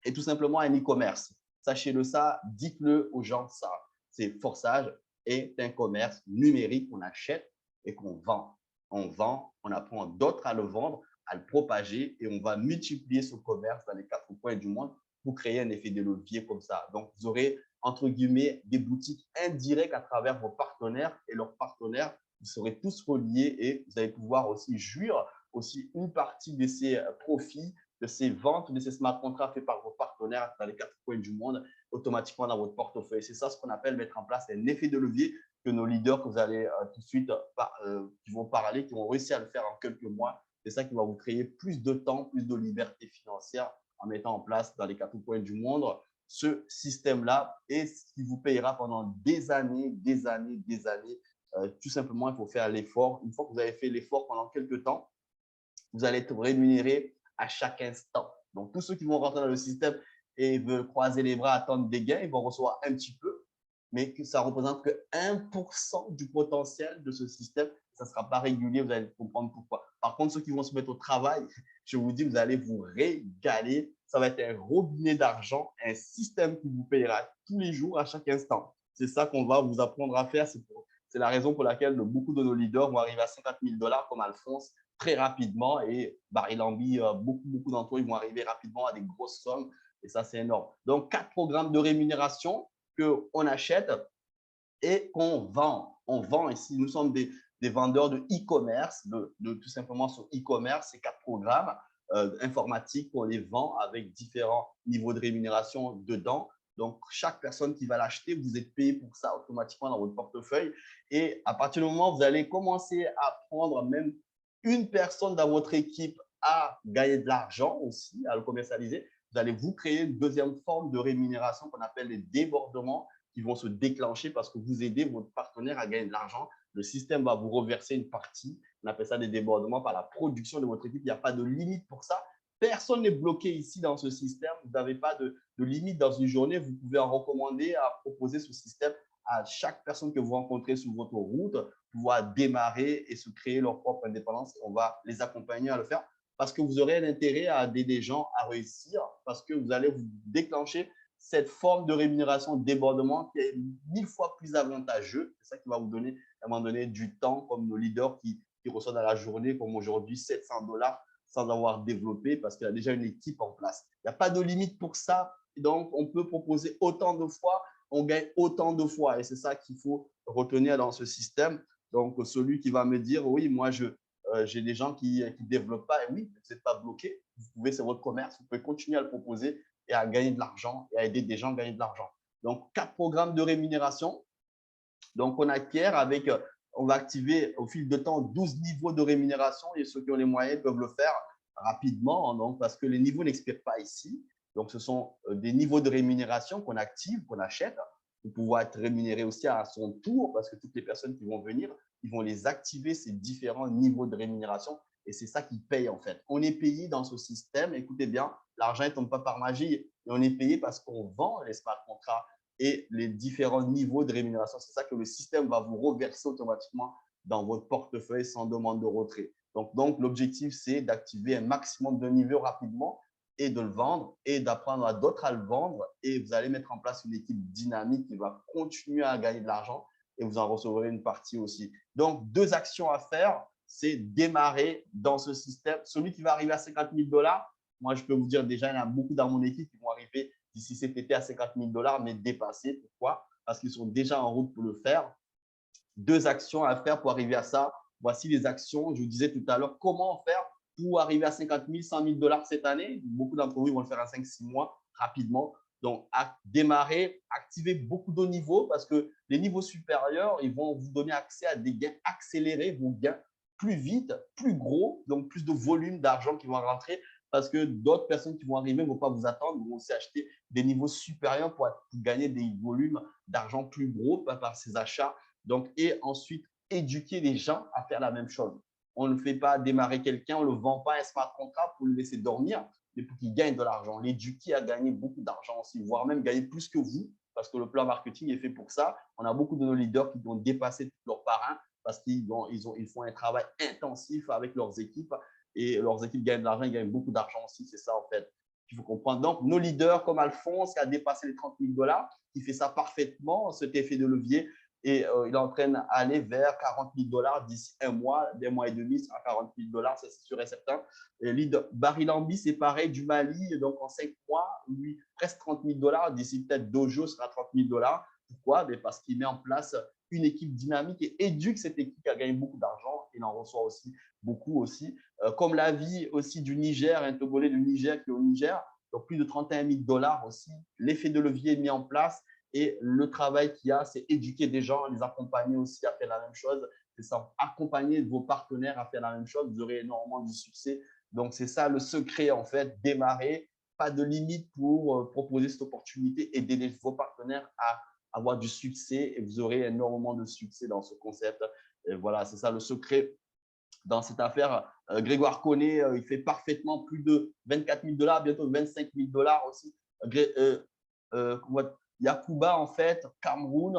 est tout simplement un e-commerce. Sachez-le ça, dites-le aux gens ça. C'est Forçage est un commerce numérique qu'on achète et qu'on vend. On vend, on apprend d'autres à le vendre, à le propager et on va multiplier ce commerce dans les 4 coins du monde pour créer un effet de levier comme ça. Donc, vous aurez, entre guillemets, des boutiques indirectes à travers vos partenaires et leurs partenaires. Vous serez tous reliés et vous allez pouvoir aussi jouir aussi une partie de ces profits, de ces ventes, de ces smart contracts faits par vos partenaires dans les 4 coins du monde, automatiquement dans votre portefeuille. C'est ça ce qu'on appelle mettre en place un effet de levier que nos leaders que vous allez tout de suite, qui vont parler, qui ont réussi à le faire en quelques mois. C'est ça qui va vous créer plus de temps, plus de liberté financière en mettant en place dans les 4 coins du monde ce système-là et ce qui vous payera pendant des années, des années, des années. Tout simplement, il faut faire l'effort. Une fois que vous avez fait l'effort pendant quelques temps, vous allez être rémunéré à chaque instant. Donc, tous ceux qui vont rentrer dans le système et veulent croiser les bras, attendre des gains, ils vont recevoir un petit peu, mais que ça représente que 1% du potentiel de ce système. Ça ne sera pas régulier, vous allez comprendre pourquoi. Par contre, ceux qui vont se mettre au travail, je vous dis, vous allez vous régaler. Ça va être un robinet d'argent, un système qui vous payera tous les jours, à chaque instant. C'est ça qu'on va vous apprendre à faire. C'est la raison pour laquelle beaucoup de nos leaders vont arriver à 50 000 $ comme Alphonse très rapidement et Barry Lambi, beaucoup d'entre eux ils vont arriver rapidement à des grosses sommes et ça, c'est énorme. Donc, 4 programmes de rémunération qu'on achète et qu'on vend. On vend ici, nous sommes des vendeurs de e-commerce, de tout simplement sur e-commerce, ces 4 programmes informatiques, on les vend avec différents niveaux de rémunération dedans. Donc, chaque personne qui va l'acheter, vous êtes payé pour ça automatiquement dans votre portefeuille. Et à partir du moment où vous allez commencer à prendre même une personne dans votre équipe à gagner de l'argent aussi, à le commercialiser, vous allez vous créer une deuxième forme de rémunération qu'on appelle les débordements qui vont se déclencher parce que vous aidez votre partenaire à gagner de l'argent. Le système va vous reverser une partie. On appelle ça des débordements par la production de votre équipe. Il n'y a pas de limite pour ça. Personne n'est bloqué ici dans ce système. Vous n'avez pas de limite dans une journée. Vous pouvez en recommander à proposer ce système à chaque personne que vous rencontrez sur votre route, pouvoir démarrer et se créer leur propre indépendance. On va les accompagner à le faire parce que vous aurez l'intérêt à aider des gens à réussir, parce que vous allez vous déclencher cette forme de rémunération de débordement qui est 1000 fois plus avantageux. C'est ça qui va vous donner à un moment donné du temps, comme nos leaders qui reçoivent dans la journée, comme aujourd'hui, $700 sans avoir développé parce qu'il y a déjà une équipe en place. Il n'y a pas de limite pour ça. Donc, on peut proposer autant de fois, on gagne autant de fois. Et c'est ça qu'il faut retenir dans ce système. Donc, celui qui va me dire, oui, moi, j'ai des gens qui ne développent pas. Et oui, vous n'êtes pas bloqué. Vous pouvez, c'est votre commerce. Vous pouvez continuer à le proposer et à gagner de l'argent et à aider des gens à gagner de l'argent. Donc, 4 programmes de rémunération. Donc, on acquiert avec, on va activer au fil de temps 12 niveaux de rémunération et ceux qui ont les moyens peuvent le faire rapidement, donc, parce que les niveaux n'expirent pas ici. Donc, ce sont des niveaux de rémunération qu'on active, qu'on achète pour pouvoir être rémunéré aussi à son tour parce que toutes les personnes qui vont venir, ils vont les activer, ces différents niveaux de rémunération et c'est ça qui paye en fait. On est payé dans ce système, écoutez bien, l'argent ne tombe pas par magie et on est payé parce qu'on vend les smart contracts et les différents niveaux de rémunération. C'est ça que le système va vous reverser automatiquement dans votre portefeuille sans demande de retrait. Donc l'objectif, c'est d'activer un maximum de niveaux rapidement et de le vendre et d'apprendre à d'autres à le vendre. Et vous allez mettre en place une équipe dynamique qui va continuer à gagner de l'argent et vous en recevrez une partie aussi. Donc, 2 actions à faire, c'est démarrer dans ce système. Celui qui va arriver à $50 000, moi, je peux vous dire déjà, il y en a beaucoup dans mon équipe qui vont arriver d'ici cet été à $50 000, mais dépasser. Pourquoi? Parce qu'ils sont déjà en route pour le faire. 2 actions à faire pour arriver à ça. Voici les actions. Je vous disais tout à l'heure, comment faire pour arriver à 50 000, $100 000 cette année. Beaucoup d'entre vous vont le faire en 5-6 mois rapidement. Donc, à démarrer, activer beaucoup de niveaux parce que les niveaux supérieurs, ils vont vous donner accès à des gains accélérés, vos gains plus vite, plus gros, donc plus de volume d'argent qui vont rentrer parce que d'autres personnes qui vont arriver ne vont pas vous attendre, vont aussi acheter des niveaux supérieurs pour gagner des volumes d'argent plus gros par ces achats. Donc, et ensuite, éduquer les gens à faire la même chose. On ne fait pas démarrer quelqu'un, on ne le vend pas un smart contract pour le laisser dormir, mais pour qu'il gagne de l'argent. L'éduquer à gagner beaucoup d'argent aussi, voire même gagner plus que vous, parce que le plan marketing est fait pour ça. On a beaucoup de nos leaders qui ont dépassé leurs parrains parce qu'ils font un travail intensif avec leurs équipes et leurs équipes gagnent de l'argent, ils gagnent beaucoup d'argent aussi. C'est ça, en fait, qu'il faut comprendre. Donc, nos leaders comme Alphonse, qui a dépassé les $30 000, qui fait ça parfaitement, cet effet de levier, et il est en train d'aller vers $40 000 d'ici un mois, des mois et demi, à $40 000, c'est sûr et certain. Et Barry Lambi, c'est pareil, du Mali, donc en 5 mois, lui, presque $30 000, d'ici peut-être 2 jours, ce sera $30 000. Pourquoi? Parce qu'il met en place une équipe dynamique et éduque cette équipe à gagner beaucoup d'argent. Il en reçoit aussi beaucoup aussi. Comme la vie aussi du Niger, un Togolais du Niger qui est au Niger, donc plus de $31 000 aussi. L'effet de levier est mis en place. Et le travail qu'il y a, c'est éduquer des gens, les accompagner aussi à faire la même chose. C'est ça, accompagner vos partenaires à faire la même chose. Vous aurez énormément de succès. Donc, c'est ça le secret, en fait, démarrer. Pas de limite pour proposer cette opportunité, aider vos partenaires à avoir du succès et vous aurez énormément de succès dans ce concept. Et voilà, c'est ça le secret dans cette affaire. Grégoire Koné, il fait parfaitement plus de $24 000, bientôt $25 000 aussi. Yacouba, en fait, Cameroun,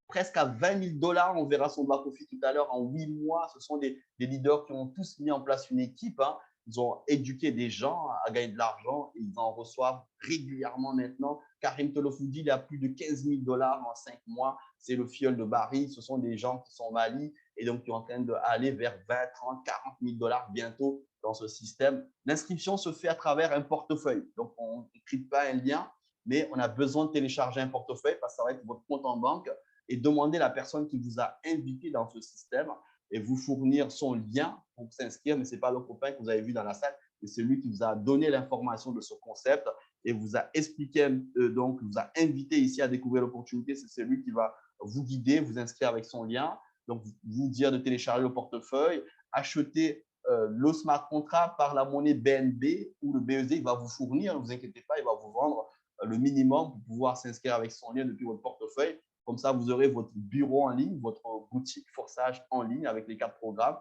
presque à $20 000. On verra son back-office tout à l'heure en 8 mois. Ce sont des leaders qui ont tous mis en place une équipe. Hein. Ils ont éduqué des gens à gagner de l'argent. Ils en reçoivent régulièrement maintenant. Karim Tolofoudi, il a plus de $15 000 en 5 mois. C'est le filleul de Barry. Ce sont des gens qui sont au Mali et donc qui sont en train d'aller vers 20, 30, $40 000 bientôt dans ce système. L'inscription se fait à travers un portefeuille. Donc, on ne crée pas un lien, mais on a besoin de télécharger un portefeuille parce que ça va être votre compte en banque et demander à la personne qui vous a invité dans ce système et vous fournir son lien pour s'inscrire, mais ce n'est pas le copain que vous avez vu dans la salle, mais c'est lui qui vous a donné l'information de ce concept et vous a expliqué, donc vous a invité ici à découvrir l'opportunité. C'est celui qui va vous guider, vous inscrire avec son lien, donc vous dire de télécharger le portefeuille, acheter le smart contract par la monnaie BNB ou le BEZ, il va vous fournir, ne vous inquiétez pas, il va vous vendre le minimum pour pouvoir s'inscrire avec son lien depuis votre portefeuille. Comme ça, vous aurez votre bureau en ligne, votre boutique Forçage en ligne avec les 4 programmes.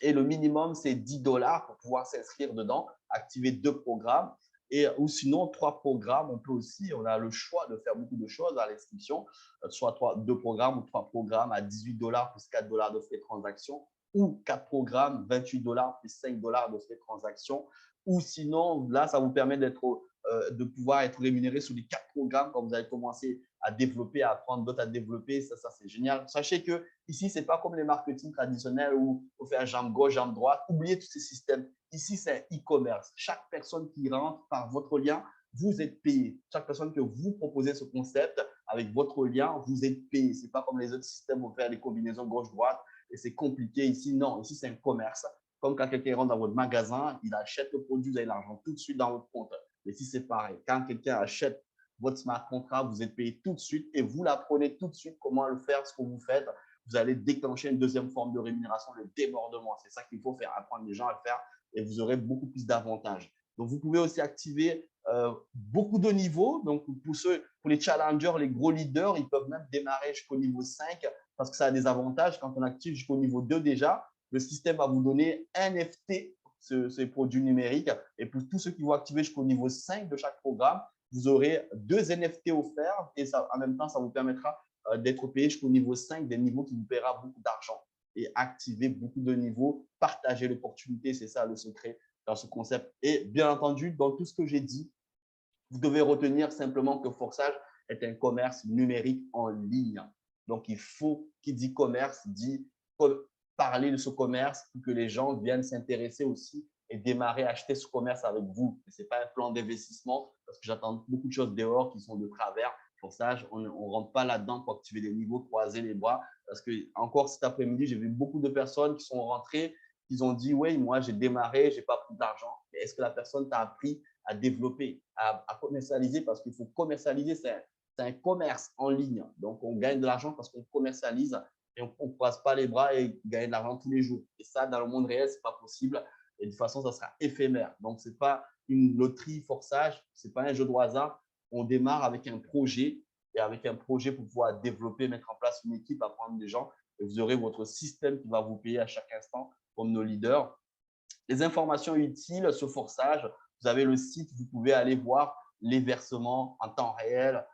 Et le minimum, c'est 10 $ pour pouvoir s'inscrire dedans, activer 2 programmes. Ou sinon, 3 programmes, on a le choix de faire beaucoup de choses à l'inscription, soit 2 programmes ou 3 programmes à 18 $ plus 4 $ de frais de transaction, ou 4 programmes, 28 $ plus 5 $ de frais de transaction. Ou sinon, là, ça vous permet de pouvoir être rémunéré sur les 4 programmes quand vous allez commencer à développer, à apprendre d'autres à développer. Ça c'est génial. Sachez que ici, ce n'est pas comme les marketing traditionnels où on fait jambe gauche, jambe droite. Oubliez tous ces systèmes. Ici, c'est un e-commerce. Chaque personne qui rentre par votre lien, vous êtes payé. Chaque personne que vous proposez ce concept avec votre lien, vous êtes payé. Ce n'est pas comme les autres systèmes où on fait des combinaisons gauche-droite et c'est compliqué. Ici, non. Ici, c'est un commerce. Comme quand quelqu'un rentre dans votre magasin, il achète le produit, vous avez l'argent tout de suite dans votre compte. Et si c'est pareil, quand quelqu'un achète votre smart contract, vous êtes payé tout de suite et vous l'apprenez tout de suite comment le faire, ce que vous faites. Vous allez déclencher une deuxième forme de rémunération, le débordement. C'est ça qu'il faut faire, apprendre les gens à le faire et vous aurez beaucoup plus d'avantages. Donc, vous pouvez aussi activer beaucoup de niveaux. Donc, pour les challengers, les gros leaders, ils peuvent même démarrer jusqu'au niveau 5 parce que ça a des avantages. Quand on active jusqu'au niveau 2 déjà, le système va vous donner un NFT, ces produits numériques. Et pour tous ceux qui vont activer jusqu'au niveau 5 de chaque programme, vous aurez 2 NFT offerts et ça, en même temps, ça vous permettra d'être payé jusqu'au niveau 5, des niveaux qui vous paiera beaucoup d'argent. Et activer beaucoup de niveaux, partager l'opportunité, c'est ça le secret dans ce concept. Et bien entendu, dans tout ce que j'ai dit, vous devez retenir simplement que Forçage est un commerce numérique en ligne. Donc, il faut, qui dit commerce, dit parler de ce commerce pour que les gens viennent s'intéresser aussi et démarrer à acheter ce commerce avec vous. Ce n'est pas un plan d'investissement parce que j'attends beaucoup de choses dehors qui sont de travers. Forçage, on ne rentre pas là-dedans pour activer les niveaux, croiser les bras. Parce que encore cet après-midi, j'ai vu beaucoup de personnes qui sont rentrées, qui ont dit, oui, moi, j'ai démarré, je n'ai pas pris d'argent. Mais est-ce que la personne t'a appris à développer, à commercialiser? Parce qu'il faut commercialiser, c'est un commerce en ligne. Donc, on gagne de l'argent parce qu'on commercialise et on ne croise pas les bras et gagne de l'argent tous les jours. Et ça, dans le monde réel, ce n'est pas possible. Et de toute façon, ça sera éphémère. Donc, ce n'est pas une loterie forçage, ce n'est pas un jeu de hasard. On démarre avec un projet et avec un projet pour pouvoir développer, mettre en place une équipe, apprendre des gens. Et vous aurez votre système qui va vous payer à chaque instant comme nos leaders. Les informations utiles sur Forçage, vous avez le site, vous pouvez aller voir les versements en temps réel,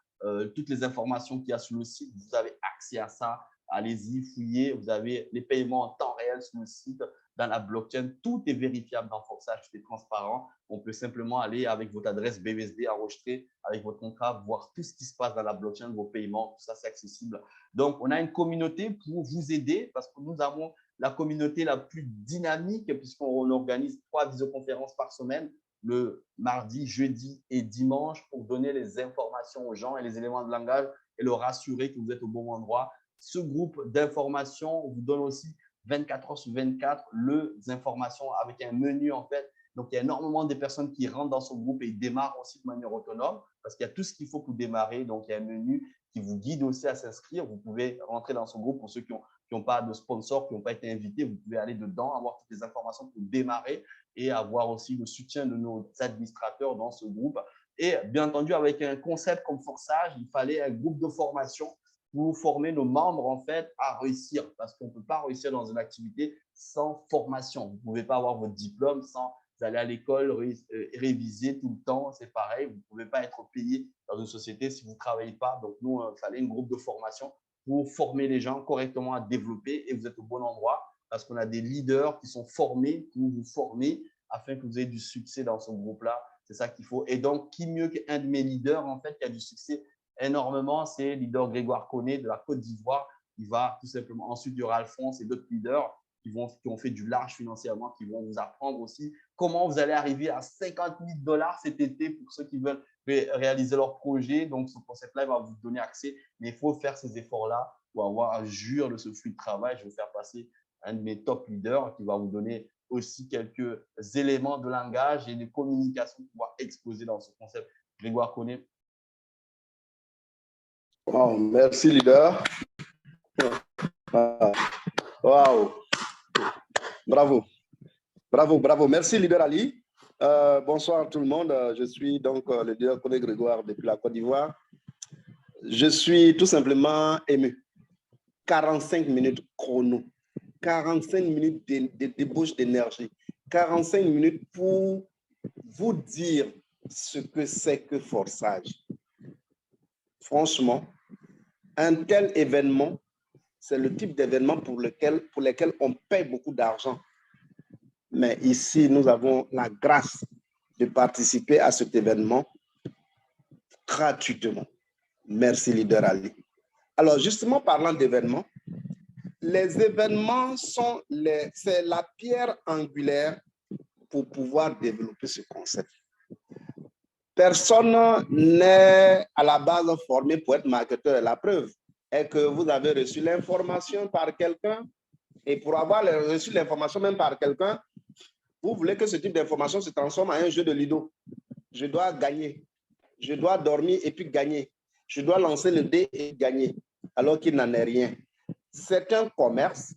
toutes les informations qu'il y a sur le site, vous avez accès à ça. Allez-y, fouillez, vous avez les paiements en temps réel sur le site, dans la blockchain, tout est vérifiable dans Forçage, tout est transparent. On peut simplement aller avec votre adresse BUSD enregistrée, avec votre contrat, voir tout ce qui se passe dans la blockchain, vos paiements, tout ça, c'est accessible. Donc, on a une communauté pour vous aider parce que nous avons la communauté la plus dynamique puisqu'on organise 3 visioconférences par semaine, le mardi, jeudi et dimanche pour donner les informations aux gens et les éléments de langage et leur assurer que vous êtes au bon endroit. Ce groupe d'informations vous donne aussi 24 heures sur 24 les informations avec un menu en fait. Donc, il y a énormément de personnes qui rentrent dans ce groupe et ils démarrent aussi de manière autonome parce qu'il y a tout ce qu'il faut pour démarrer. Donc, il y a un menu qui vous guide aussi à s'inscrire. Vous pouvez rentrer dans ce groupe pour ceux qui n'ont pas de sponsors, qui n'ont pas été invités. Vous pouvez aller dedans, avoir toutes les informations pour démarrer et avoir aussi le soutien de nos administrateurs dans ce groupe. Et bien entendu, avec un concept comme Forçage, il fallait un groupe de formation pour former nos membres en fait à réussir parce qu'on ne peut pas réussir dans une activité sans formation. Vous ne pouvez pas avoir votre diplôme sans aller à l'école, réviser tout le temps, c'est pareil. Vous ne pouvez pas être payé dans une société si vous ne travaillez pas. Donc, nous, il fallait un groupe de formation pour former les gens correctement à développer et vous êtes au bon endroit parce qu'on a des leaders qui sont formés pour vous former afin que vous ayez du succès dans ce groupe-là. C'est ça qu'il faut. Et donc, qui mieux qu'un de mes leaders en fait qui a du succès énormément, c'est leader Grégoire Connet de la Côte d'Ivoire. Il va tout simplement. Ensuite, il y aura Alphonse et d'autres leaders qui ont fait du large financièrement, qui vont vous apprendre aussi comment vous allez arriver à 50 000 $ cet été pour ceux qui veulent réaliser leur projet. Donc, ce concept-là va vous donner accès, mais il faut faire ces efforts-là pour avoir un jure de ce flux de travail. Je vais vous faire passer un de mes top leaders qui va vous donner aussi quelques éléments de langage et de communication pour pouvoir exposer dans ce concept. Grégoire Connet. Wow, merci, leader. Wow. Bravo. Bravo, bravo. Merci, leader Ali. Bonsoir tout le monde. Je suis donc le leader Connet Grégoire depuis la Côte d'Ivoire. Je suis tout simplement ému. 45 minutes chrono. 45 minutes de débauche d'énergie, 45 minutes pour vous dire ce que c'est que forçage. Franchement, un tel événement, c'est le type d'événement pour lesquels on paye beaucoup d'argent. Mais ici, nous avons la grâce de participer à cet événement gratuitement. Merci, Leader Ali. Alors, justement, parlant d'événements, les événements c'est la pierre angulaire pour pouvoir développer ce concept. Personne n'est à la base formé pour être marketeur. La preuve est que vous avez reçu l'information par quelqu'un et pour avoir reçu l'information même par quelqu'un, vous voulez que ce type d'information se transforme en un jeu de Ludo. Je dois gagner. Je dois dormir et puis gagner. Je dois lancer le dé et gagner, alors qu'il n'en est rien. C'est un commerce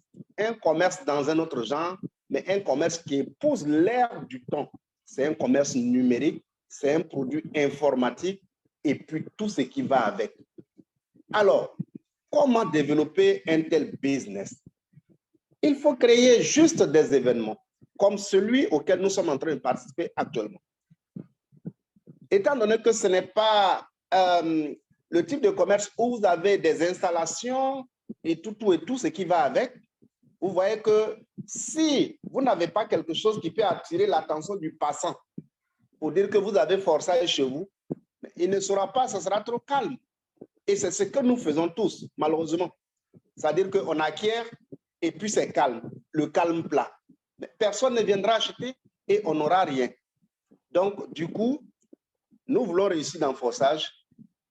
dans un autre genre, mais un commerce qui épouse l'ère du temps. C'est un commerce numérique, c'est un produit informatique et puis tout ce qui va avec. Alors, comment développer un tel business? Il faut créer juste des événements comme celui auquel nous sommes en train de participer actuellement. Étant donné que ce n'est pas le type de commerce où vous avez des installations et tout ce qui va avec, vous voyez que si vous n'avez pas quelque chose qui peut attirer l'attention du passant pour dire que vous avez forçage chez vous, il ne saura pas, ça sera trop calme. Et c'est ce que nous faisons tous, malheureusement. C'est-à-dire qu'on acquiert et puis c'est calme, le calme plat. Personne ne viendra acheter et on n'aura rien. Donc, du coup, nous voulons réussir dans le forçage.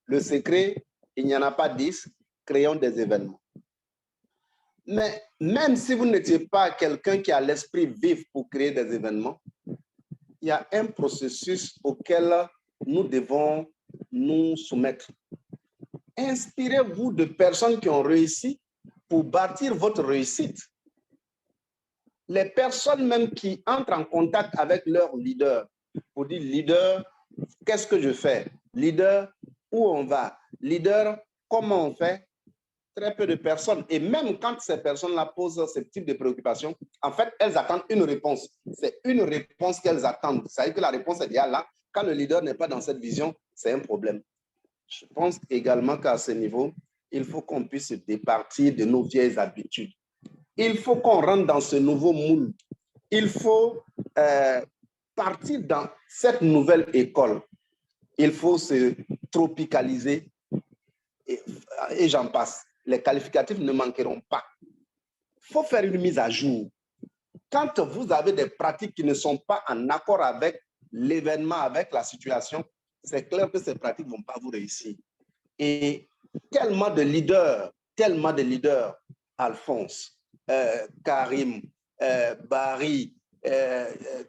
Le secret, il n'y en a pas 10, créons des événements. Mais même si vous n'étiez pas quelqu'un qui a l'esprit vif pour créer des événements, il y a un processus auquel nous devons nous soumettre. Inspirez-vous de personnes qui ont réussi pour bâtir votre réussite. Les personnes même qui entrent en contact avec leur leader pour dire, leader, qu'est-ce que je fais? Leader, où on va? Leader, comment on fait? Très peu de personnes. Et même quand ces personnes-là posent ce type de préoccupation, en fait, elles attendent une réponse. C'est une réponse qu'elles attendent. Ça veut dire que la réponse est déjà là. Quand le leader n'est pas dans cette vision, c'est un problème. Je pense également qu'à ce niveau, il faut qu'on puisse se départir de nos vieilles habitudes. Il faut qu'on rentre dans ce nouveau moule. Il faut partir dans cette nouvelle école. Il faut se tropicaliser et j'en passe. Les qualificatifs ne manqueront pas. Il faut faire une mise à jour. Quand vous avez des pratiques qui ne sont pas en accord avec l'événement, avec la situation, c'est clair que ces pratiques ne vont pas vous réussir. Et tellement de leaders, Alphonse, Karim, Barry,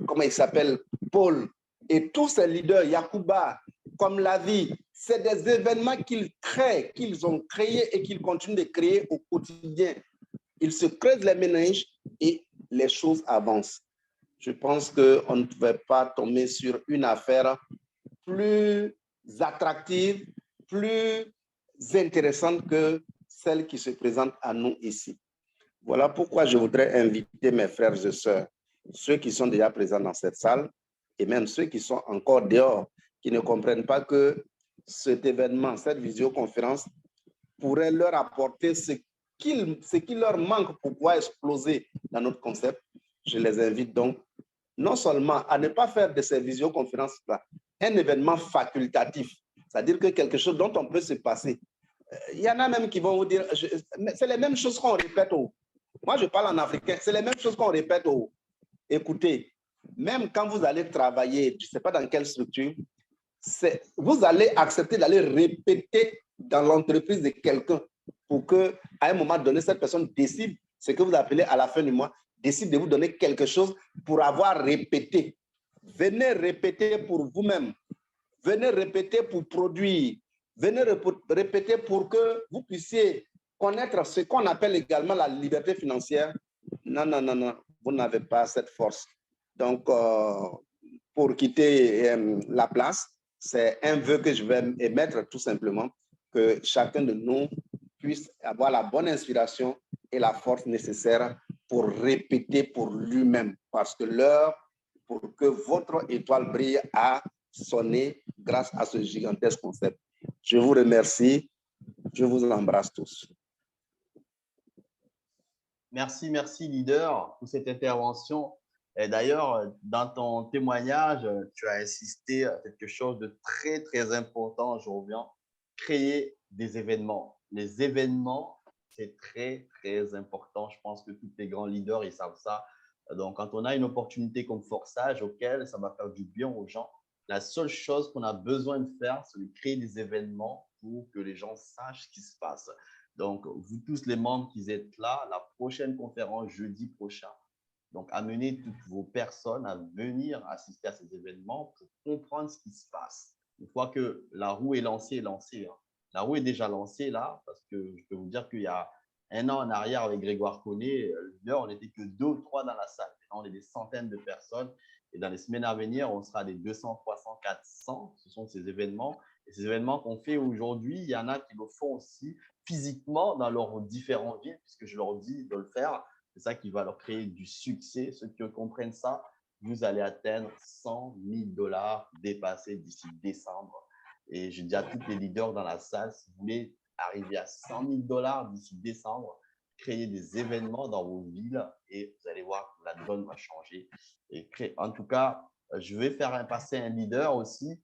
comment il s'appelle, Paul, et tous ces leaders, Yacouba, comme la vie, c'est des événements qu'ils créent, qu'ils ont créés et qu'ils continuent de créer au quotidien. Ils se creusent les méninges et les choses avancent. Je pense qu'on ne pouvait pas tomber sur une affaire plus attractive, plus intéressante que celle qui se présente à nous ici. Voilà pourquoi je voudrais inviter mes frères et sœurs, ceux qui sont déjà présents dans cette salle et même ceux qui sont encore dehors, qui ne comprennent pas que cet événement, cette visioconférence pourrait leur apporter ce qui leur manque pour pouvoir exploser dans notre concept. Je les invite donc non seulement à ne pas faire de ces visioconférences-là un événement facultatif, c'est-à-dire que quelque chose dont on peut se passer. Il y en a même qui vont vous dire, c'est les mêmes choses qu'on répète. Moi, je parle en africain, c'est les mêmes choses qu'on répète. Écoutez, même quand vous allez travailler, je ne sais pas dans quelle structure, vous allez accepter d'aller répéter dans l'entreprise de quelqu'un pour qu'à un moment donné, cette personne décide ce que vous appelez à la fin du mois, décide de vous donner quelque chose pour avoir répété. Venez répéter pour vous-même. Venez répéter pour produire. Venez répéter pour que vous puissiez connaître ce qu'on appelle également la liberté financière. Non, non, non, non, vous n'avez pas cette force. Donc, pour quitter la place, c'est un vœu que je vais émettre tout simplement, que chacun de nous puisse avoir la bonne inspiration et la force nécessaire pour répéter pour lui-même, parce que l'heure pour que votre étoile brille a sonné grâce à ce gigantesque concept. Je vous remercie. Je vous embrasse tous. Merci, merci, leader, pour cette intervention. Et d'ailleurs, dans ton témoignage, tu as insisté à quelque chose de très, très important, je reviens, créer des événements. Les événements, c'est très, très important. Je pense que tous les grands leaders, ils savent ça. Donc, quand on a une opportunité comme Forçage, auquel ça va faire du bien aux gens, la seule chose qu'on a besoin de faire, c'est de créer des événements pour que les gens sachent ce qui se passe. Donc, vous tous les membres qui êtes là, la prochaine conférence jeudi prochain, donc amenez toutes vos personnes à venir assister à ces événements pour comprendre ce qui se passe. Une fois que la roue est lancée, hein. La roue est déjà lancée là, parce que je peux vous dire qu'il y a un an en arrière avec Grégoire Connet, on n'était que 2 ou 3 dans la salle. Maintenant, on est des centaines de personnes. Et dans les semaines à venir, on sera des 200, 300, 400. Ce sont ces événements. Et ces événements qu'on fait aujourd'hui, il y en a qui le font aussi physiquement dans leurs différentes villes, puisque je leur dis de le faire. C'est ça qui va leur créer du succès. Ceux qui comprennent ça, vous allez atteindre 100 000 dollars dépassés d'ici décembre. Et je dis à tous les leaders dans la salle, si vous voulez arriver à 100 000 dollars d'ici décembre, créez des événements dans vos villes et vous allez voir que la donne va changer. Et en tout cas, je vais faire passer un leader aussi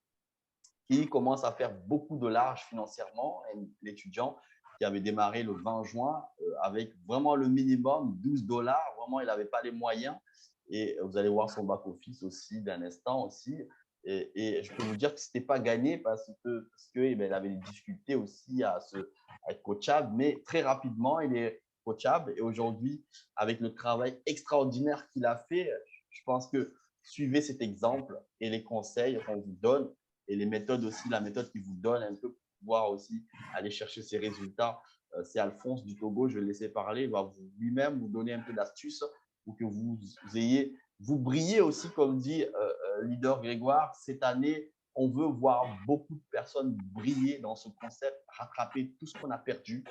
qui commence à faire beaucoup de large financièrement, l'étudiant qui avait démarré le 20 juin avec vraiment le minimum, 12 dollars. Vraiment, il n'avait pas les moyens. Et vous allez voir son back-office aussi d'un instant aussi. Et je peux vous dire que ce n'était pas gagné parce que il avait des difficultés aussi à être coachable. Mais très rapidement, il est coachable. Et aujourd'hui, avec le travail extraordinaire qu'il a fait, je pense que suivez cet exemple et les conseils qu'on vous donne et les méthodes aussi, la méthode qui vous donne un peu pour pouvoir aussi aller chercher ces résultats. C'est Alphonse du Togo, je vais le laisser parler. Il va lui-même vous donner un peu d'astuces pour que vous brillez aussi, comme dit leader Grégoire. Cette année, on veut voir beaucoup de personnes briller dans ce concept, rattraper tout ce qu'on a perdu,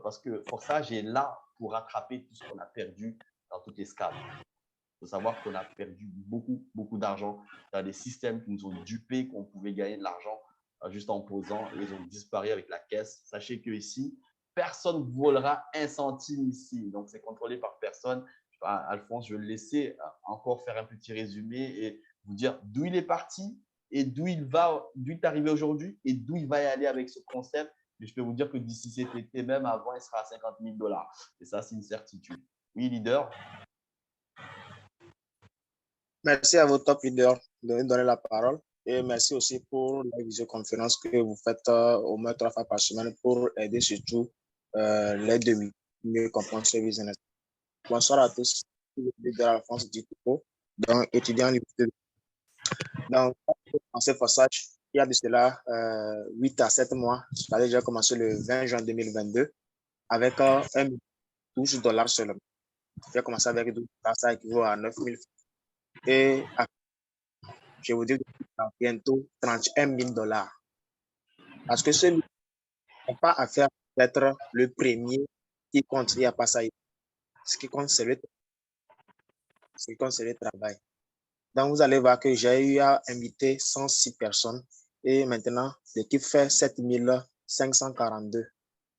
parce que Forçage est là pour rattraper tout ce qu'on a perdu dans toutes les scales. Il faut savoir qu'on a perdu beaucoup, beaucoup d'argent dans des systèmes qui nous ont dupés, qu'on pouvait gagner de l'argent juste en posant. Et ils ont disparu avec la caisse. Sachez qu'ici, personne ne volera un centime ici. Donc, c'est contrôlé par personne. Alphonse, je vais le laisser encore faire un petit résumé et vous dire d'où il est parti et d'où il est arrivé aujourd'hui et d'où il va y aller avec ce concept. Mais je peux vous dire que d'ici cet été, même avant, il sera à 50 000 dollars. Et ça, c'est une certitude. Oui, leader. Merci à vos top leaders de nous donner la parole et merci aussi pour la visioconférence que vous faites au moins 3 fois par semaine pour aider surtout les demi mieux comprendre ce business. Bonsoir à tous, leader Alphonse Ditopo, donc étudiant en liberté. Donc, dans ce Forçage, il y a de cela 8 à 7 mois, j'avais déjà commencé le 20 juin 2022 avec un 12 dollars seulement. J'ai commencé avec 12 dollars, ça équivaut à 9 000 et je vous dis bientôt 31 000 dollars. Parce que celui n'a pas à faire d'être le premier qui compte, il n'y a pas ça. Ce qui compte, c'est le travail. Donc, vous allez voir que j'ai eu à inviter 106 personnes et maintenant, l'équipe fait 7 542.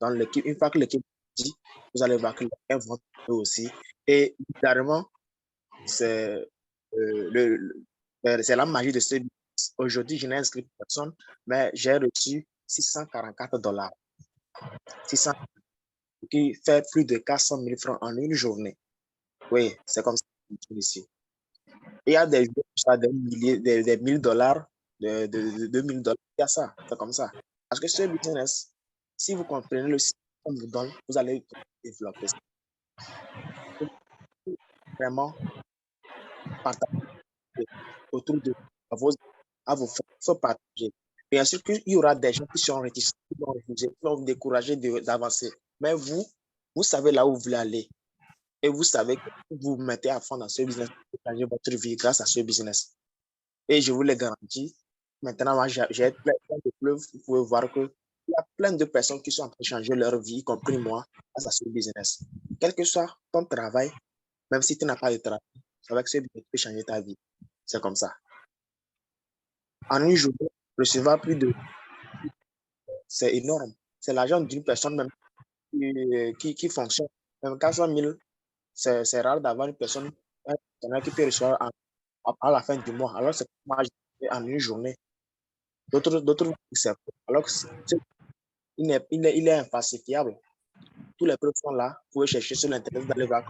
Donc, l'équipe, une fois que l'équipe dit, vous allez voir que l'équipe vote aussi. Et évidemment, c'est la magie de ce business. Aujourd'hui, je n'ai inscrit personne, mais j'ai reçu 644 dollars. 600, qui fait plus de 400 000 francs en une journée. Oui, c'est comme ça ici. Il y a des jours, des milliers, des 1000 dollars, de 2000 dollars. Il y a ça, c'est comme ça. Parce que ce business, si vous comprenez le système qu'on vous donne, vous allez développer ça. Vraiment, partager autour de vos faut partager. Bien sûr qu'il y aura des gens qui sont réticents, qui vont refuser, qui vont vous décourager d'avancer. Mais vous savez là où vous voulez aller. Et vous savez que vous vous mettez à fond dans ce business, vous changez votre vie grâce à ce business. Et je vous le garantis, maintenant, moi, j'ai plein de preuves. Vous pouvez voir qu'il y a plein de personnes qui sont en train de changer leur vie, y compris moi, grâce à ce business. Quel que soit ton travail, Même si tu n'as pas de travail, avec ce billet, tu peux changer ta vie. C'est comme ça. En une journée, recevoir plus de... C'est énorme. C'est l'argent d'une personne même qui fonctionne. Même 400 000, c'est rare d'avoir une personne qui peut recevoir à la fin du mois. Alors, c'est moi en une journée. D'autres c'est faux. Alors que il est infalsifiable. Tous les preuves sont là. Vous pouvez chercher sur l'internet, vous allez voir.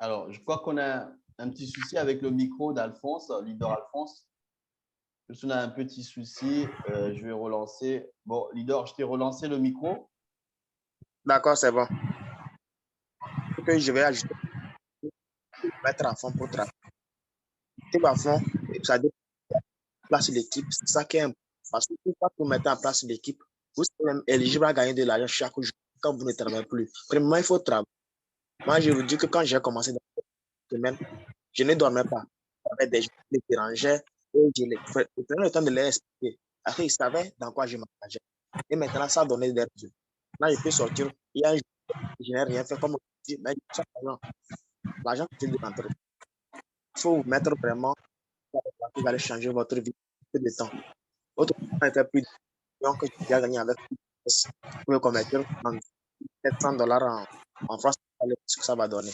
Alors, je crois qu'on a un petit souci avec le micro d'Alphonse, leader Alphonse. Juste, on a un petit souci. Je vais relancer. Bon, leader, je t'ai relancé le micro. D'accord, c'est bon. Que je vais ajouter, mettre à fond pour travailler. À fond, ça dépend place l'équipe. C'est ça qui est important. Parce que une fois que vous mettez en place l'équipe, vous êtes même éligible à gagner de l'argent chaque jour quand vous ne travaillez plus. Premièrement, il faut travailler. Moi, je vous dis que quand j'ai commencé dans cette semaine, je ne dormais pas. J'avais des gens qui me dérangeaient et je prenais le temps de les expliquer. Après, ils savaient dans quoi je m'engageais. Et maintenant, ça a donné des résultats. Là, je peux sortir. Il y a un jour, je n'ai rien fait comme on dit, mais l'argent continue de rentrer. Il faut vous mettre vraiment, vous allez changer votre vie de temps. Autrement, il fait plus de que tu as gagné avec vous pouvez convertir en $700 en France, ce que ça va donner.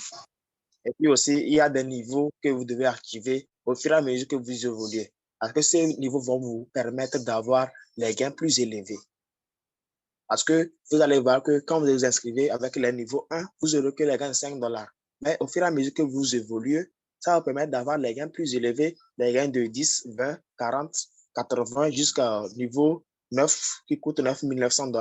Et puis aussi, il y a des niveaux que vous devez activer au fur et à mesure que vous évoluez. Parce que ces niveaux vont vous permettre d'avoir les gains plus élevés. Parce que vous allez voir que quand vous vous inscrivez avec les niveaux 1, vous aurez que les gains de $5. Mais au fur et à mesure que vous évoluez, ça va permettre d'avoir les gains plus élevés, les gains de 10, 20, 40, 80 jusqu'au niveau 9 qui coûte $9 900.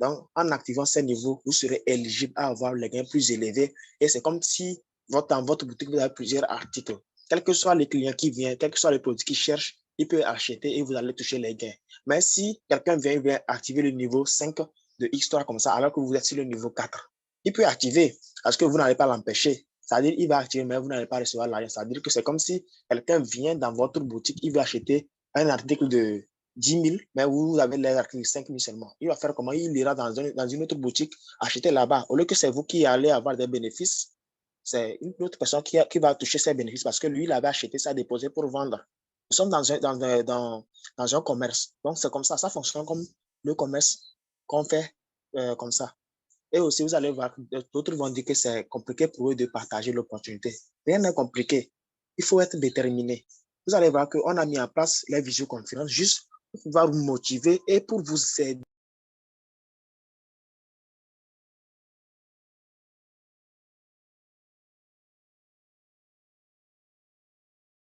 Donc, en activant ces niveaux, vous serez éligible à avoir les gains plus élevés. Et c'est comme si dans votre boutique, vous avez plusieurs articles. Quels que soient les clients qui viennent, quels que soient les produits qu'ils cherchent, ils peuvent acheter et vous allez toucher les gains. Mais si quelqu'un vient activer le niveau 5 de X3 comme ça, alors que vous êtes sur le niveau 4, il peut activer parce que vous n'allez pas l'empêcher. C'est-à-dire qu'il va activer, mais vous n'allez pas recevoir l'argent. C'est-à-dire que c'est comme si quelqu'un vient dans votre boutique, il veut acheter un article de 10 000, mais vous avez les articles 5 000 seulement. Il va faire comment? Il ira dans une autre boutique, acheter là-bas. Au lieu que c'est vous qui allez avoir des bénéfices, c'est une autre personne qui va toucher ses bénéfices parce que lui, il avait acheté, ça déposé pour vendre. Nous sommes dans un commerce. Donc, c'est comme ça. Ça fonctionne comme le commerce qu'on fait comme ça. Et aussi, vous allez voir que d'autres vont dire que c'est compliqué pour eux de partager l'opportunité. Rien n'est compliqué. Il faut être déterminé. Vous allez voir qu'on a mis en place les visioconférences juste pour pouvoir vous motiver et pour vous aider.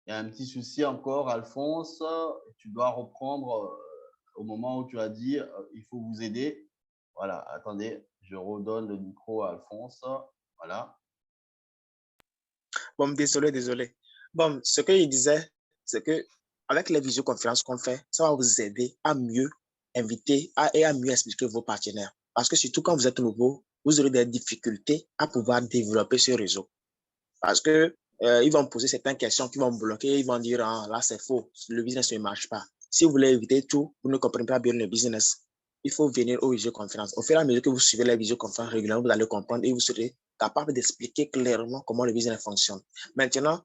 Il y a un petit souci encore, Alphonse. Tu dois reprendre au moment où tu as dit il faut vous aider. Voilà, attendez, je redonne le micro à Alphonse. Voilà. Bon, désolé. Bon, ce que je disais, c'est que avec les visioconférences qu'on fait, ça va vous aider à mieux inviter et à mieux expliquer vos partenaires. Parce que surtout quand vous êtes nouveau, vous aurez des difficultés à pouvoir développer ce réseau. Parce que ils vont poser certaines questions qui vont bloquer, ils vont dire ah, là c'est faux, le business ne marche pas. Si vous voulez éviter tout, vous ne comprenez pas bien le business, il faut venir aux visioconférences. Au fur et à mesure que vous suivez les visioconférences régulièrement, vous allez comprendre et vous serez capable d'expliquer clairement comment le business fonctionne. Maintenant,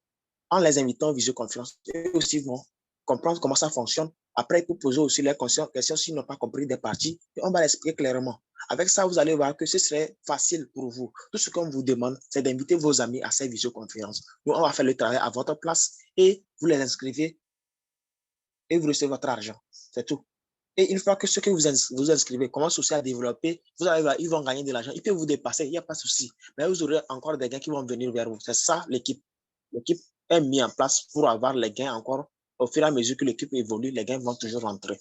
en les invitant aux visioconférences, eux aussi vont comprendre comment ça fonctionne. Après, ils peuvent poser aussi les questions s'ils n'ont pas compris des parties et on va l'expliquer clairement. Avec ça, vous allez voir que ce serait facile pour vous. Tout ce qu'on vous demande, c'est d'inviter vos amis à ces visioconférences. Nous, on va faire le travail à votre place et vous les inscrivez et vous recevez votre argent. C'est tout. Et une fois que ce que vous inscrivez commence aussi à développer, vous allez voir, ils vont gagner de l'argent. Ils peuvent vous dépasser, il n'y a pas de souci. Mais vous aurez encore des gains qui vont venir vers vous. C'est ça l'équipe. L'équipe est mise en place pour avoir les gains encore. Au fur et à mesure que l'équipe évolue, les gains vont toujours rentrer.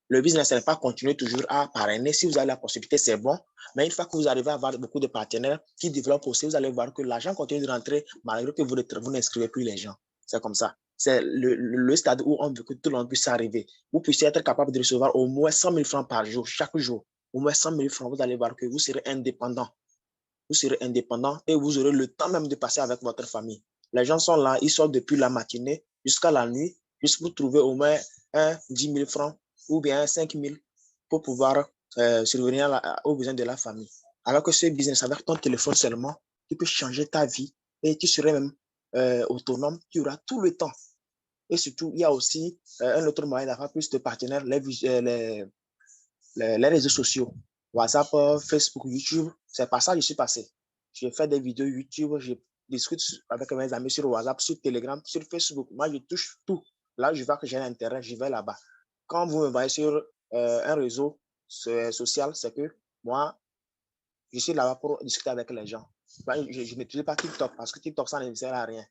Le business n'est pas continuer toujours à parrainer. Si vous avez la possibilité, c'est bon. Mais une fois que vous arrivez à avoir beaucoup de partenaires qui développent aussi, vous allez voir que l'argent continue de rentrer malgré que vous n'inscrivez plus les gens. C'est comme ça. C'est le stade où on veut que tout le monde puisse arriver. Vous puissiez être capable de recevoir au moins 100 000 francs par jour, chaque jour. Au moins 100 000 francs, vous allez voir que vous serez indépendant. Vous serez indépendant et vous aurez le temps même de passer avec votre famille. Les gens sont là, ils sortent depuis la matinée jusqu'à la nuit, juste pour trouver au moins 10 000 francs ou bien 5 000 pour pouvoir survenir aux besoins de la famille. Alors que ce business, avec ton téléphone seulement, tu peux changer ta vie et tu serais même autonome, tu auras tout le temps. Et surtout, il y a aussi un autre moyen d'avoir plus de partenaires, les réseaux sociaux. WhatsApp, Facebook, YouTube, c'est par ça que je suis passé. Je fais des vidéos YouTube, je discute avec mes amis sur WhatsApp, sur Telegram, sur Facebook. Moi, je touche tout. Là, je vois que j'ai un intérêt, je vais là-bas. Quand vous me voyez sur un réseau social, c'est que moi, je suis là-bas pour discuter avec les gens. Je n'utilise pas TikTok parce que TikTok, ça ne sert à rien.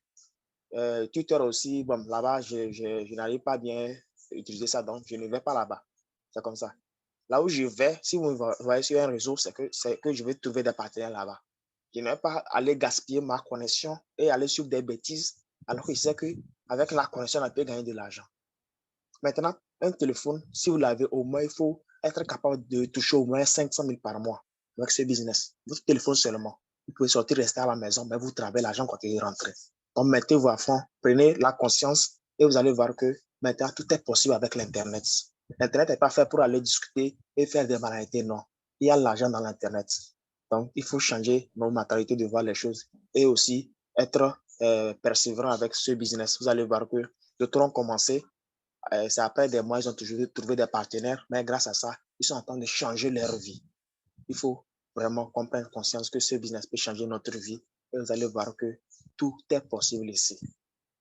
Twitter aussi, bon, là-bas, je n'arrive pas bien à utiliser ça, donc je ne vais pas là-bas. C'est comme ça. Là où je vais, si vous me voyez sur un réseau, c'est que je vais trouver des partenaires là-bas. Je ne vais pas aller gaspiller ma connexion et aller sur des bêtises, alors que je sais qu'avec la connexion, on peut gagner de l'argent. Maintenant, un téléphone, si vous l'avez au moins, il faut être capable de toucher au moins 500 000 par mois avec ce business. Votre téléphone seulement. Vous pouvez sortir, rester à la maison, mais vous travaillez l'argent quand il rentre. Donc, mettez-vous à fond, prenez la conscience et vous allez voir que maintenant, tout est possible avec l'Internet. L'Internet n'est pas fait pour aller discuter et faire des banalités, non. Il y a l'argent dans l'Internet. Donc, il faut changer nos mentalités de voir les choses et aussi être persévérant avec ce business. Vous allez voir que d'autres ont commencé. C'est après des mois, ils ont toujours trouvé des partenaires, mais grâce à ça, ils sont en train de changer leur vie. Il faut vraiment qu'on prenne conscience que ce business peut changer notre vie et vous allez voir que tout est possible ici.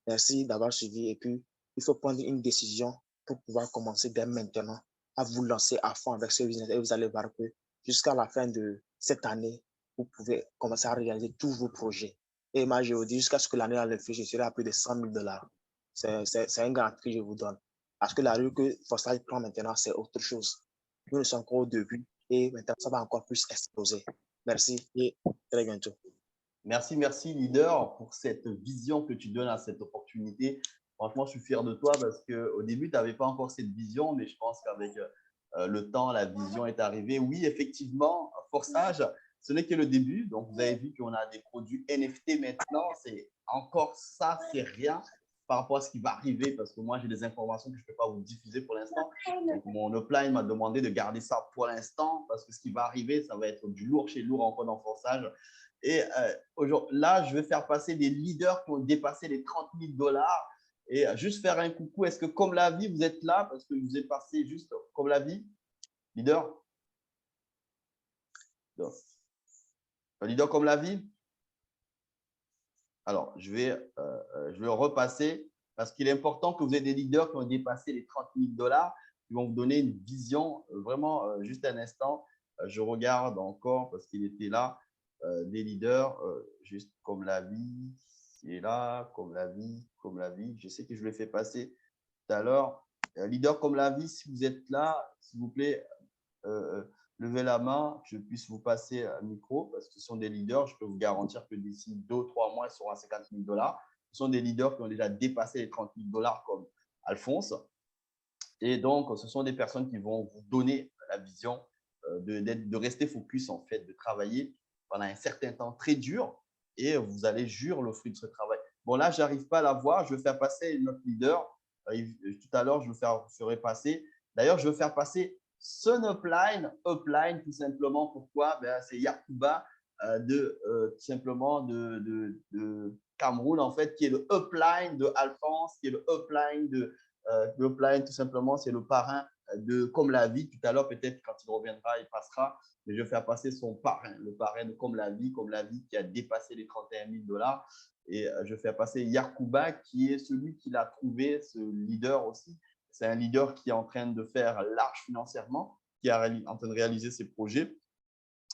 Merci d'avoir suivi et puis il faut prendre une décision pour pouvoir commencer dès maintenant à vous lancer à fond avec ce business et vous allez voir que jusqu'à la fin de cette année, vous pouvez commencer à réaliser tous vos projets. Et moi, je vous dis, jusqu'à ce que l'année le fait, je serai à plus de 100 000 $. C'est un garantie que je vous donne. Parce que la rue que Forstage prend maintenant, c'est autre chose. Nous sommes encore au début et maintenant, ça va encore plus exploser. Merci et très bientôt. Merci, merci leader pour cette vision que tu donnes à cette opportunité. Franchement, je suis fier de toi parce qu'au début, tu n'avais pas encore cette vision, mais je pense qu'avec le temps, la vision est arrivée. Oui, effectivement, Forçage, ce n'est que le début. Donc, vous avez vu qu'on a des produits NFT maintenant. C'est encore ça, c'est rien par rapport à ce qui va arriver parce que moi, j'ai des informations que je ne peux pas vous diffuser pour l'instant. Donc, mon upline m'a demandé de garder ça pour l'instant parce que ce qui va arriver, ça va être du lourd chez lourd encore dans Forçage. Et là, je vais faire passer des leaders qui ont dépassé les 30 000 $. Et juste faire un coucou. Est-ce que comme la vie, vous êtes là parce que je vous ai passé juste comme la vie, leader? Leader comme la vie? Alors, je vais repasser parce qu'il est important que vous ayez des leaders qui ont dépassé les 30 000 $, qui vont vous donner une vision. Vraiment, juste un instant, je regarde encore parce qu'il était là. Des leaders, juste comme la vie, il est là, comme la vie, comme la vie. Je sais que je l'ai fait passer tout à l'heure. Leader comme la vie, si vous êtes là, s'il vous plaît, levez la main, que je puisse vous passer un micro parce que ce sont des leaders. Je peux vous garantir que d'ici 2 ou 3 mois, ils seront à 50 000 $. Ce sont des leaders qui ont déjà dépassé les 30 000 $ comme Alphonse. Et donc, ce sont des personnes qui vont vous donner la vision de rester focus, en fait, de travailler pendant un certain temps très dur et vous allez jurer le fruit de ce travail. Bon, là, je n'arrive pas à la voir. Je vais faire passer notre leader. Tout à l'heure, je vous ferai passer. D'ailleurs, je vais faire passer son upline tout simplement. Pourquoi? C'est Yakuba tout simplement de Cameroun, en fait, qui est le upline de Alphonse, qui est le upline tout simplement, c'est le parrain de Comme la vie. Tout à l'heure, peut-être quand il reviendra, il passera. Mais je vais faire passer son parrain, le parrain de Comme la vie qui a dépassé les 31 000 $. Et je vais faire passer Yakuba, qui est celui qui l'a trouvé, ce leader aussi. C'est un leader qui est en train de faire large financièrement, qui est en train de réaliser ses projets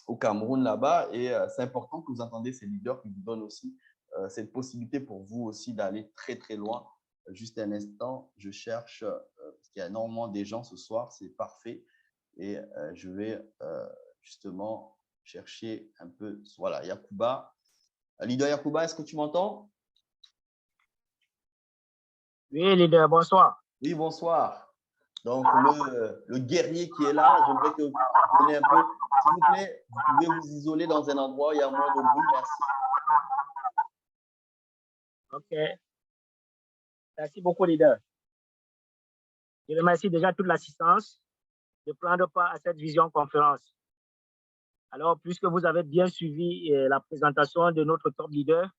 au Cameroun là-bas. Et c'est important que vous entendez ces leaders qui vous donnent aussi cette possibilité pour vous aussi d'aller très, très loin. Juste un instant, je cherche, parce qu'il y a énormément de gens ce soir, c'est parfait. Et je vais justement chercher un peu, voilà, Yakuba. Leader Yakuba, est-ce que tu m'entends? Oui, leader, bonsoir. Oui, bonsoir. Donc, le guerrier qui est là, j'aimerais que vous donniez un peu, s'il vous plaît, vous pouvez vous isoler dans un endroit où il y a moins de bruit, merci. OK. Merci beaucoup, leader. Je remercie déjà toute l'assistance de prendre part à cette vision conférence. Alors, puisque vous avez bien suivi la présentation de notre top leader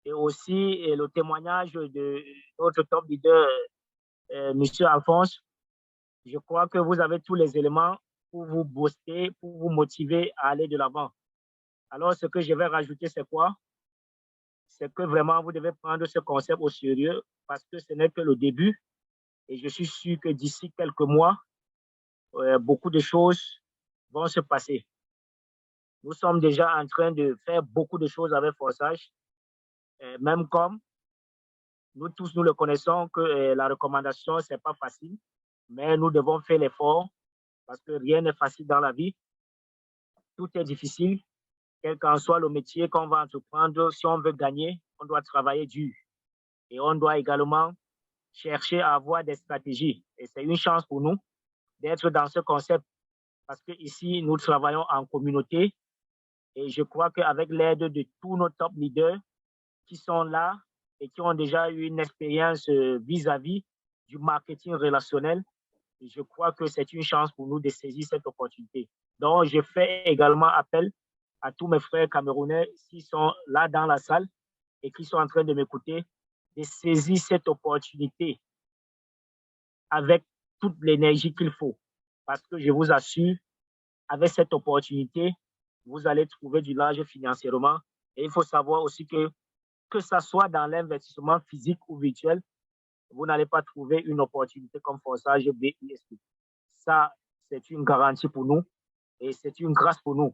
et aussi le témoignage de notre top leader, M. Alphonse, je crois que vous avez tous les éléments pour vous booster, pour vous motiver à aller de l'avant. Alors, ce que je vais rajouter, c'est quoi? C'est que vraiment, vous devez prendre ce concept au sérieux parce que ce n'est que le début. Et je suis sûr que d'ici quelques mois, beaucoup de choses vont se passer. Nous sommes déjà en train de faire beaucoup de choses avec Forsage, même comme nous tous, nous le connaissons que la recommandation, ce n'est pas facile, mais nous devons faire l'effort parce que rien n'est facile dans la vie. Tout est difficile, quel qu'en soit le métier qu'on va entreprendre. Si on veut gagner, on doit travailler dur. Et on doit également chercher à avoir des stratégies. Et c'est une chance pour nous d'être dans ce concept parce qu'ici, nous travaillons en communauté. Et je crois qu'avec l'aide de tous nos top leaders qui sont là et qui ont déjà eu une expérience vis-à-vis du marketing relationnel, je crois que c'est une chance pour nous de saisir cette opportunité. Donc, je fais également appel à tous mes frères camerounais qui sont là dans la salle et qui sont en train de m'écouter, de saisir cette opportunité avec toute l'énergie qu'il faut. Parce que je vous assure, avec cette opportunité, vous allez trouver du large financièrement. Et il faut savoir aussi que ça soit dans l'investissement physique ou virtuel, vous n'allez pas trouver une opportunité comme Forsage BISP. Ça, c'est une garantie pour nous et c'est une grâce pour nous.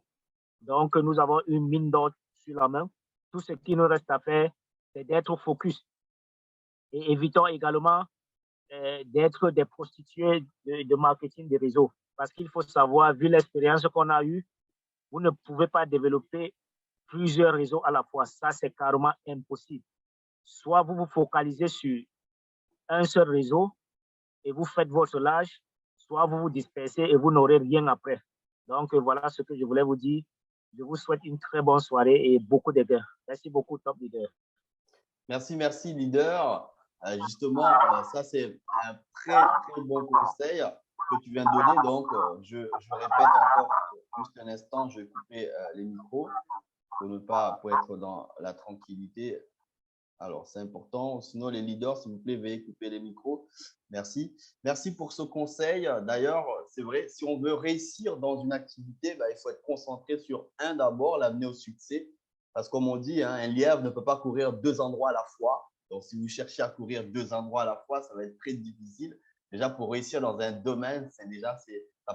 Donc, nous avons une mine d'or sur la main. Tout ce qui nous reste à faire, c'est d'être focus. Et évitons également d'être des prostituées de marketing des réseaux. Parce qu'il faut savoir, vu l'expérience qu'on a eue, vous ne pouvez pas développer plusieurs réseaux à la fois. Ça, c'est carrément impossible. Soit vous vous focalisez sur un seul réseau et vous faites votre large, soit vous vous dispersez et vous n'aurez rien après. Donc, voilà ce que je voulais vous dire. Je vous souhaite une très bonne soirée et beaucoup de gains. Merci beaucoup, top leader. Merci, merci, leader. Justement, ça, c'est un très, très bon conseil que tu viens de donner. Donc, je répète encore juste un instant, je vais couper les micros pour être dans la tranquillité. Alors, c'est important. Sinon, les leaders, s'il vous plaît, veuillez couper les micros. Merci. Merci pour ce conseil. D'ailleurs, c'est vrai, si on veut réussir dans une activité, il faut être concentré sur un d'abord, l'amener au succès. Parce que comme on dit, un lièvre ne peut pas courir 2 endroits à la fois. Donc, si vous cherchez à courir 2 endroits à la fois, ça va être très difficile. Déjà, pour réussir dans un domaine, ça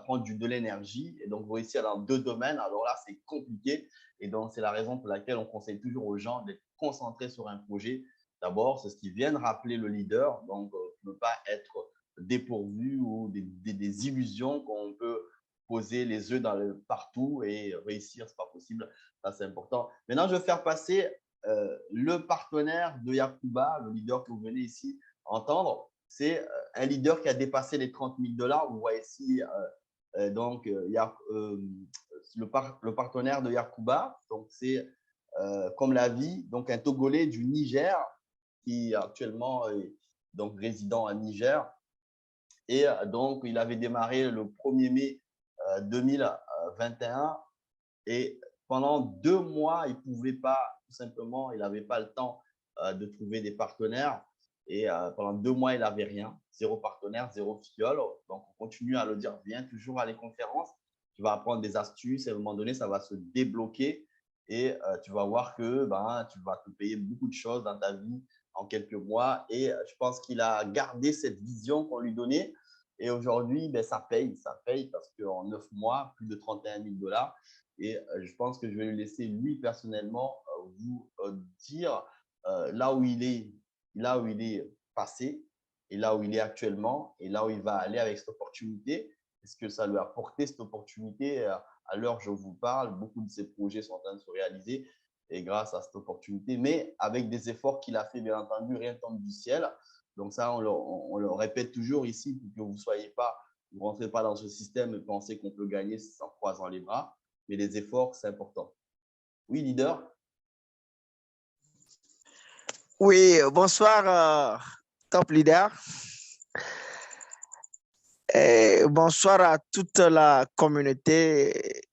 prend de l'énergie. Et donc, réussir dans 2 domaines, alors là, c'est compliqué. Et donc, c'est la raison pour laquelle on conseille toujours aux gens d'être concentrés sur un projet. D'abord, c'est ce qui vient de rappeler le leader. Donc, ne pas être dépourvu ou des illusions qu'on peut poser les œufs partout et réussir, ce n'est pas possible. Ça, c'est important. Maintenant, je vais faire passer le partenaire de Yacouba, le leader que vous venez ici entendre. C'est un leader qui a dépassé les 30 000 $. Vous voyez ici, donc, le partenaire de Yacouba. Donc, c'est comme la vie, donc un Togolais du Niger qui actuellement est donc résident à Niger. Et donc, il avait démarré le 1er mai 2021 et pendant 2 mois, il ne pouvait pas, tout simplement, il n'avait pas le temps de trouver des partenaires. Et pendant 2 mois, il n'avait rien, 0 partenaire, 0 fiole. Donc, on continue à le dire, viens toujours à les conférences, tu vas apprendre des astuces et à un moment donné, ça va se débloquer et tu vas voir que tu vas te payer beaucoup de choses dans ta vie en quelques mois. Et je pense qu'il a gardé cette vision qu'on lui donnait. Et aujourd'hui, ça paye parce qu'en 9 mois, plus de 31 000 $. Et je pense que je vais lui laisser, lui, personnellement, vous dire là où il est passé et là où il est actuellement et là où il va aller avec cette opportunité. Est-ce que ça lui a apporté cette opportunité à l'heure où je vous parle? Beaucoup de ses projets sont en train de se réaliser et grâce à cette opportunité, mais avec des efforts qu'il a fait, bien entendu, rien ne tombe du ciel. Donc ça, on le répète toujours ici pour que vous ne rentrez pas dans ce système et pensez qu'on peut gagner en croisant les bras. Mais les efforts, c'est important. Oui, leader? Oui, bonsoir, top leader. Bonsoir à toute la communauté.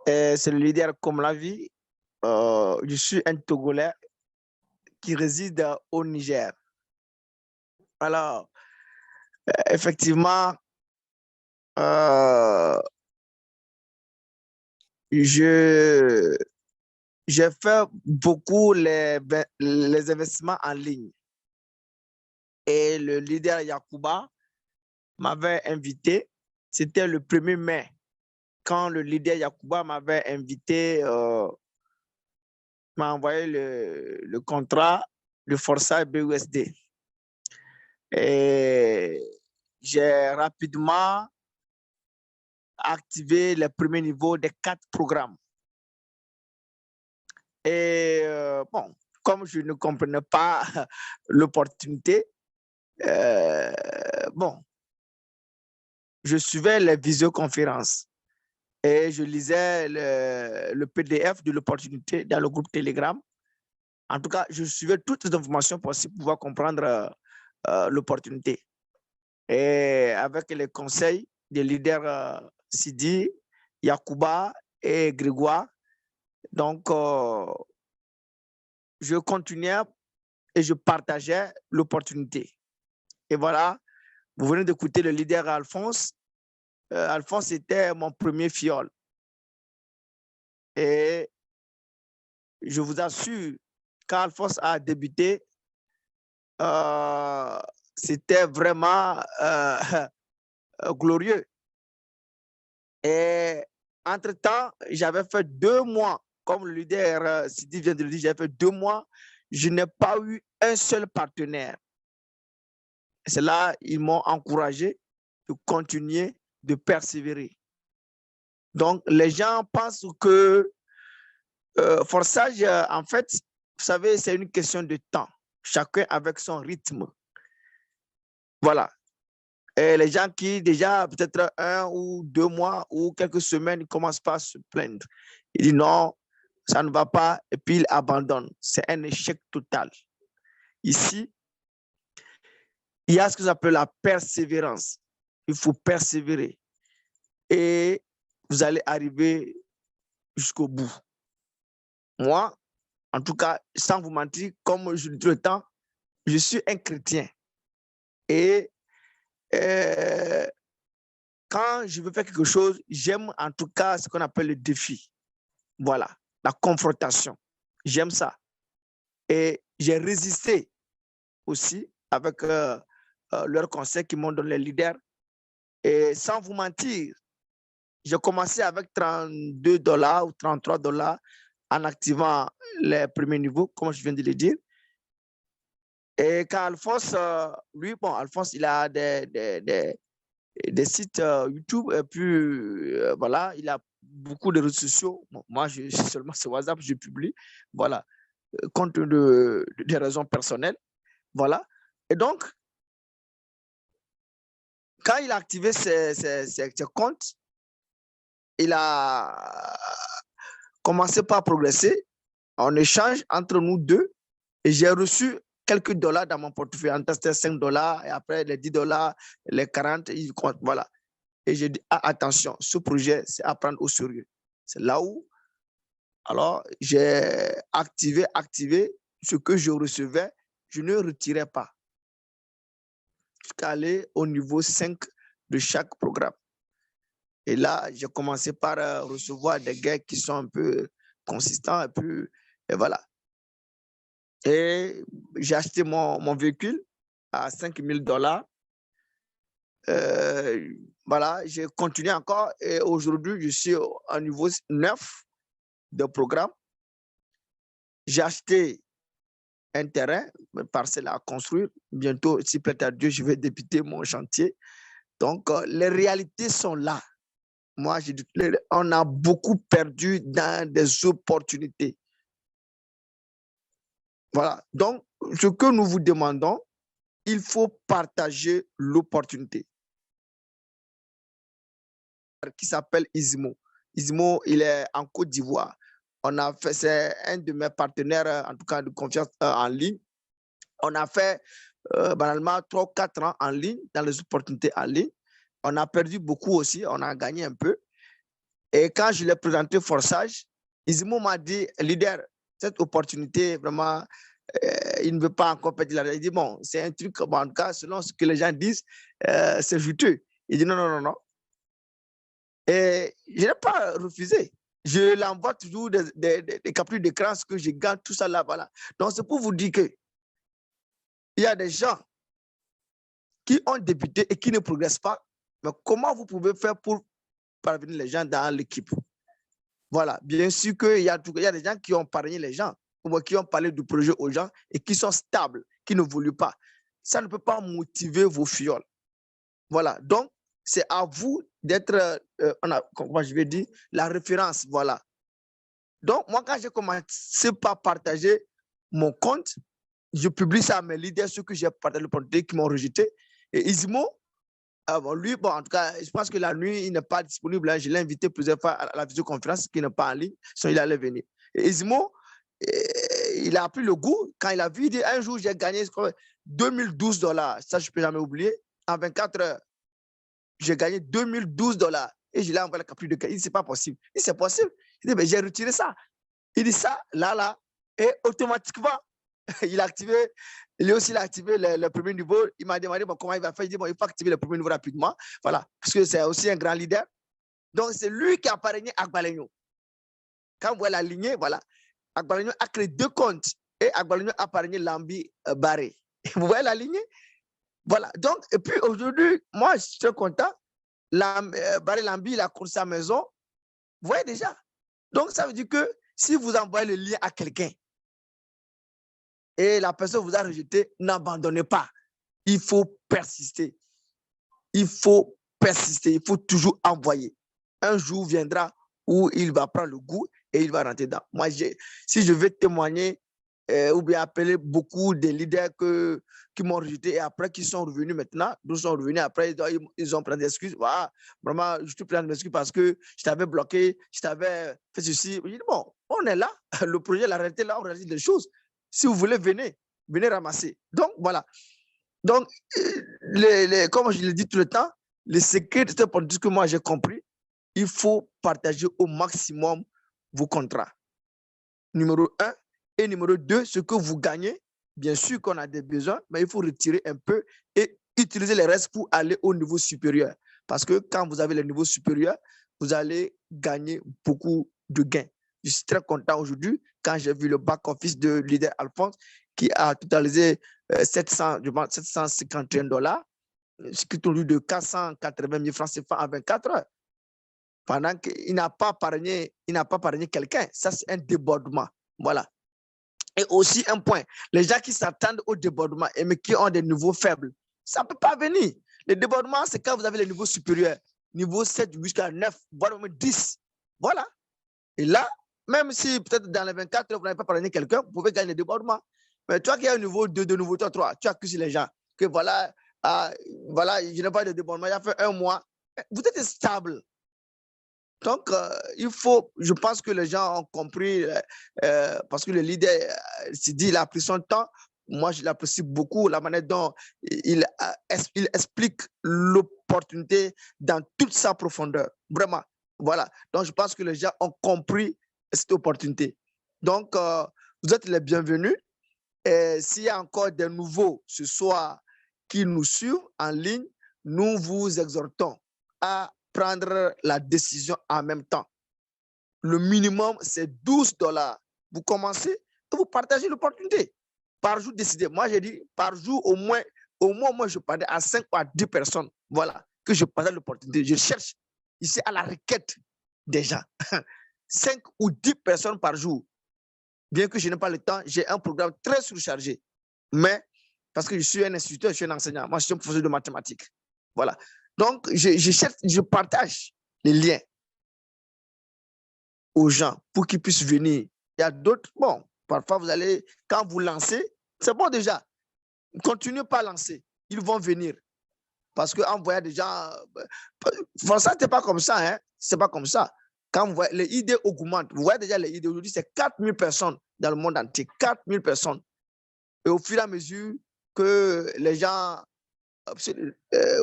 C'est le leader comme la vie. Je suis un Togolais qui réside au Niger. Alors, effectivement, j'ai fait beaucoup les investissements en ligne. Et le leader Yacouba m'avait invité. C'était le 1er mai, quand le leader Yacouba m'avait invité, m'a envoyé le contrat de Forçage BUSD. Et j'ai rapidement activé les premiers niveaux des 4 programmes. Et bon, comme je ne comprenais pas l'opportunité, bon, je suivais les visioconférences et je lisais le PDF de l'opportunité dans le groupe Telegram. En tout cas, je suivais toutes les informations pour aussi pouvoir comprendre l'opportunité. Et avec les conseils des leaders Sidi, Yacouba et Grégoire, donc je continuais et je partageais l'opportunité. Et voilà, vous venez d'écouter le leader Alphonse. Alphonse était mon premier fiole. Et je vous assure, quand Alphonse a débuté, c'était vraiment glorieux. Et entre-temps, j'avais fait 2 mois, comme le leader Sidi vient de le dire, j'avais fait 2 mois, je n'ai pas eu un seul partenaire. C'est là ils m'ont encouragé de continuer, de persévérer. Donc, les gens pensent que forçage, en fait, vous savez, c'est une question de temps. Chacun avec son rythme. Voilà. Et les gens qui, déjà, peut-être 1 ou 2 mois ou quelques semaines, ils commencent pas à se plaindre. Ils disent non, ça ne va pas, et puis ils abandonnent. C'est un échec total. Ici, il y a ce que j'appelle la persévérance. Il faut persévérer. Et vous allez arriver jusqu'au bout. Moi, en tout cas, sans vous mentir, comme je le dis tout le temps, je suis un chrétien. Et quand je veux faire quelque chose, j'aime en tout cas ce qu'on appelle le défi. Voilà, la confrontation. J'aime ça. Et j'ai résisté aussi avec leurs conseils qu'ils m'ont donné les leaders. Et sans vous mentir, j'ai commencé avec $32 ou $33 en activant les premiers niveaux, comme je viens de le dire. Et quand Alphonse, lui, bon, Alphonse, il a des sites YouTube, et puis voilà, il a beaucoup de réseaux sociaux. Bon, moi, je suis seulement sur WhatsApp, je publie, voilà, compte des raisons personnelles, voilà. Et donc, quand il a activé ses comptes, il a commencé par progresser en échange entre nous deux, et j'ai reçu quelques dollars dans mon portefeuille. En testant $5, et après les $10, les 40, ils comptent, voilà. Et j'ai dit, ah, attention, ce projet, c'est à prendre au sérieux. C'est là où, alors, j'ai activé ce que je recevais, je ne retirais pas. Jusqu'à aller au niveau 5 de chaque programme. Et là, j'ai commencé par recevoir des gains qui sont un peu consistants, et voilà. Et j'ai acheté mon véhicule à $5 000. Voilà, j'ai continué encore et aujourd'hui, je suis au niveau 9 de programme. J'ai acheté un terrain, une parcelle à construire. Bientôt, si plaît à Dieu, je vais débuter mon chantier. Donc, les réalités sont là. Moi, on a beaucoup perdu dans des opportunités. Voilà. Donc, ce que nous vous demandons, il faut partager l'opportunité. Qui s'appelle Ismo. Ismo, il est en Côte d'Ivoire. C'est un de mes partenaires, en tout cas de confiance en ligne. On a fait banalement 3 ou 4 ans en ligne, dans les opportunités en ligne. On a perdu beaucoup aussi, on a gagné un peu. Et quand je l'ai présenté Forsage, Ismo m'a dit, leader, cette opportunité, vraiment, il ne veut pas encore perdre l'argent. Il dit, bon, c'est un truc, bon, en tout cas, selon ce que les gens disent, c'est juteux. Il dit, non, non, non, non. Et je n'ai pas refusé. Je l'envoie toujours des captures d'écran, ce que je gagne, tout ça là, voilà. Donc, c'est pour vous dire que il y a des gens qui ont débuté et qui ne progressent pas. Mais comment vous pouvez faire pour parvenir les gens dans l'équipe? Voilà, bien sûr qu'il y a des gens qui ont parrainé les gens, ou qui ont parlé du projet aux gens et qui sont stables, qui ne voulaient pas. Ça ne peut pas motiver vos fioles. Voilà, donc c'est à vous d'être, comment je vais dire, la référence. Voilà. Donc, moi, quand j'ai commencé par partager mon compte, je publie ça à mes leaders, ceux que j'ai partagé le projet, qui m'ont rejeté. Et Ismo, lui, bon, en tout cas, je pense que la nuit, il n'est pas disponible. Hein. Je l'ai invité plusieurs fois à la visioconférence, qui n'est pas en ligne, sinon il allait venir. Et Ismo, il a pris le goût. Quand il a vu, il dit, un jour, j'ai gagné $2012. Ça, je ne peux jamais oublier. En 24 heures, j'ai gagné $2012. Et je l'ai envoyé la capture de... Il dit, c'est pas possible. Il dit, c'est possible. Il dit, mais j'ai retiré ça. Il dit ça, là. Et automatiquement, il a activé... Lui aussi, il a activé le premier niveau. Il m'a demandé bon, comment il va faire. Il dit, bon, il faut activer le premier niveau rapidement. Voilà, parce que c'est aussi un grand leader. Donc, c'est lui qui a parrainé Agbalegno. Quand vous voyez la lignée, voilà, Agbalegno a créé 2 comptes et Agbalegno a parrainé Lambi Barré. Vous voyez la lignée? Voilà, donc, et puis aujourd'hui, moi, je suis très content. Barré Lambi, il a construit sa maison. Vous voyez déjà? Donc, ça veut dire que si vous envoyez le lien à quelqu'un, et la personne vous a rejeté, n'abandonnez pas. Il faut persister. Il faut persister. Il faut toujours envoyer. Un jour viendra où il va prendre le goût et il va rentrer dedans. Moi, si je veux témoigner ou bien appeler beaucoup de leaders qui m'ont rejeté et après qui sont revenus maintenant, nous sont revenus après, ils ont pris des excuses. Voilà, vraiment, je te prends des excuses parce que je t'avais bloqué, je t'avais fait ceci. Je dis, bon, on est là. Le projet, la réalité, là, on réalise des choses. Si vous voulez, venez ramasser. Donc, voilà. Donc, comme je le dis tout le temps, le secret de cette politique que moi j'ai compris, il faut partager au maximum vos contrats. Numéro 1 et numéro 2, ce que vous gagnez, bien sûr qu'on a des besoins, mais il faut retirer un peu et utiliser les restes pour aller au niveau supérieur. Parce que quand vous avez le niveau supérieur, vous allez gagner beaucoup de gains. Je suis très content aujourd'hui quand j'ai vu le back-office de leader Alphonse qui a totalisé $751, ce qui est au lieu de 480 000 francs CFA en 24 heures. Pendant qu'il n'a pas parrainé quelqu'un. Ça, c'est un débordement. Voilà. Et aussi un point, les gens qui s'attendent au débordement mais qui ont des niveaux faibles, ça ne peut pas venir. Le débordement, c'est quand vous avez les niveaux supérieurs, niveau 7 jusqu'à 9, voire même 10. Voilà. Et là, même si peut-être dans les 24 heures, vous n'avez pas parrainé quelqu'un, vous pouvez gagner le débordement. Mais toi qui as un niveau 2, de niveau 3, tu accuses les gens que voilà, je n'ai pas de débordement, il a fait 1 mois. Vous êtes stable. Donc, je pense que les gens ont compris, parce que le leader s'est dit, il a pris son temps. Moi, je l'apprécie beaucoup, la manière dont il explique l'opportunité dans toute sa profondeur. Vraiment. Voilà. Donc, je pense que les gens ont compris cette opportunité. Donc, vous êtes les bienvenus. Et s'il y a encore des nouveaux ce soir qui nous suivent en ligne, nous vous exhortons à prendre la décision en même temps. Le minimum, c'est $12. Vous commencez et vous partagez l'opportunité. Par jour, décidez. Moi, j'ai dit, par jour, au moins, je partage à 5 ou à 10 personnes. Voilà, que je partage l'opportunité. Je cherche ici à la requête des gens. 5 ou 10 personnes par jour. Bien que je n'ai pas le temps, j'ai un programme très surchargé. Mais, parce que je suis un instituteur, je suis un enseignant. Moi, je suis un professeur de mathématiques. Voilà. Donc, je partage les liens aux gens pour qu'ils puissent venir. Il y a d'autres, bon, parfois vous allez, quand vous lancez, c'est bon déjà. Continuez pas à lancer. Ils vont venir. Parce qu'en voyant des gens, ça, ce n'est pas comme ça, hein. C'est pas comme ça. Quand vous voyez, les idées augmentent. Vous voyez déjà les idées aujourd'hui, c'est 4000 personnes dans le monde entier. 4000 personnes. Et au fur et à mesure, que les gens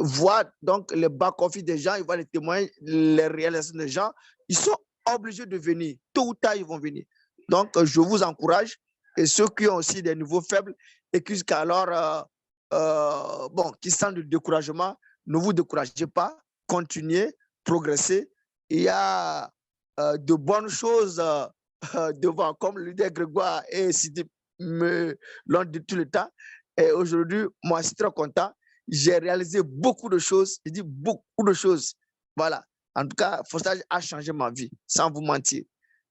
voient donc le back-office des gens, ils voient les témoins, les réalisations des gens, ils sont obligés de venir. Tôt ou tard, ils vont venir. Donc, je vous encourage. Et ceux qui ont aussi des niveaux faibles et qui jusqu'alors, qui sentent du découragement, ne vous découragez pas. Continuez, progressez. Il y a de bonnes choses devant, comme le leader Grégoire et Sidi me l'ont dit tout le temps. Et aujourd'hui, moi, je suis très content. J'ai réalisé beaucoup de choses. Je dis beaucoup de choses. Voilà. En tout cas, Forçage a changé ma vie, sans vous mentir.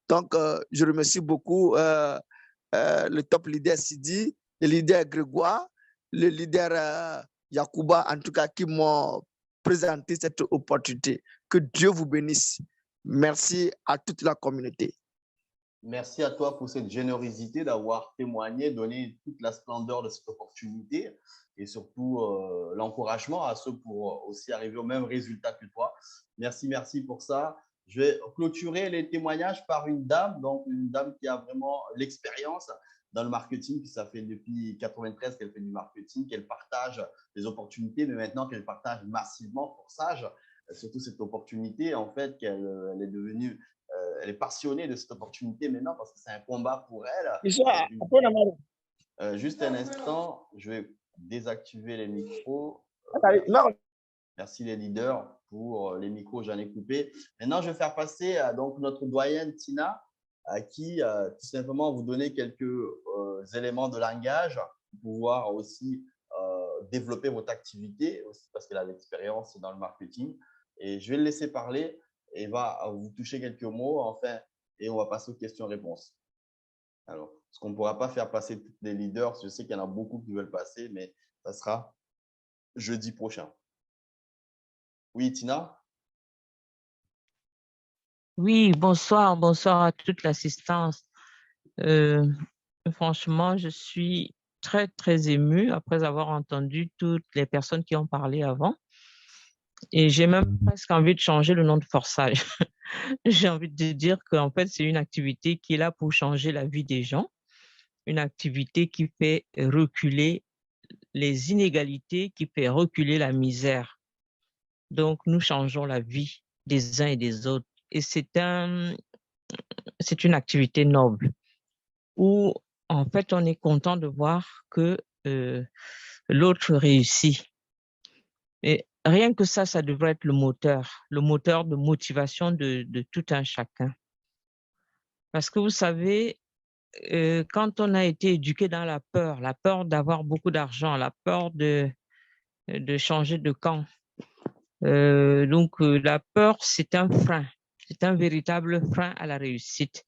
Donc, je remercie beaucoup le top leader Sidi, le leader Grégoire, le leader Yacouba, en tout cas, qui m'ont présenté cette opportunité. Que Dieu vous bénisse. Merci à toute la communauté. Merci à toi pour cette générosité d'avoir témoigné, donné toute la splendeur de cette opportunité et surtout l'encouragement à ceux pour aussi arriver au même résultat que toi. Merci, merci pour ça. Je vais clôturer les témoignages par une dame, donc une dame qui a vraiment l'expérience dans le marketing, qui ça fait depuis 93 qu'elle fait du marketing, qu'elle partage les opportunités, mais maintenant qu'elle partage massivement Forçage, surtout cette opportunité, en fait, qu'elle est devenue elle est passionnée de cette opportunité maintenant parce que c'est un combat pour elle. Juste un instant, je vais désactiver les micros. Merci les leaders pour les micros, j'en ai coupé. Maintenant, je vais faire passer donc notre doyenne Tina qui tout simplement vous donner quelques éléments de langage pour pouvoir aussi développer votre activité aussi parce qu'elle a l'expérience dans le marketing. Et je vais le laisser parler et va vous toucher quelques mots, enfin, et on va passer aux questions-réponses. Alors, parce qu'on ne pourra pas faire passer tous les leaders, je sais qu'il y en a beaucoup qui veulent passer, mais ça sera jeudi prochain. Oui, Tina? Oui, bonsoir, bonsoir à toute l'assistance. Franchement, je suis très, très émue après avoir entendu toutes les personnes qui ont parlé avant. Et j'ai même presque envie de changer le nom de Forçage. J'ai envie de dire qu'en fait, c'est une activité qui est là pour changer la vie des gens, une activité qui fait reculer les inégalités, qui fait reculer la misère. Donc, nous changeons la vie des uns et des autres. Et c'est une activité noble où, en fait, on est content de voir que l'autre réussit. Et rien que ça devrait être le moteur de motivation de tout un chacun. Parce que vous savez, quand on a été éduqué dans la peur d'avoir beaucoup d'argent, la peur de changer de camp, donc la peur, c'est un frein, c'est un véritable frein à la réussite.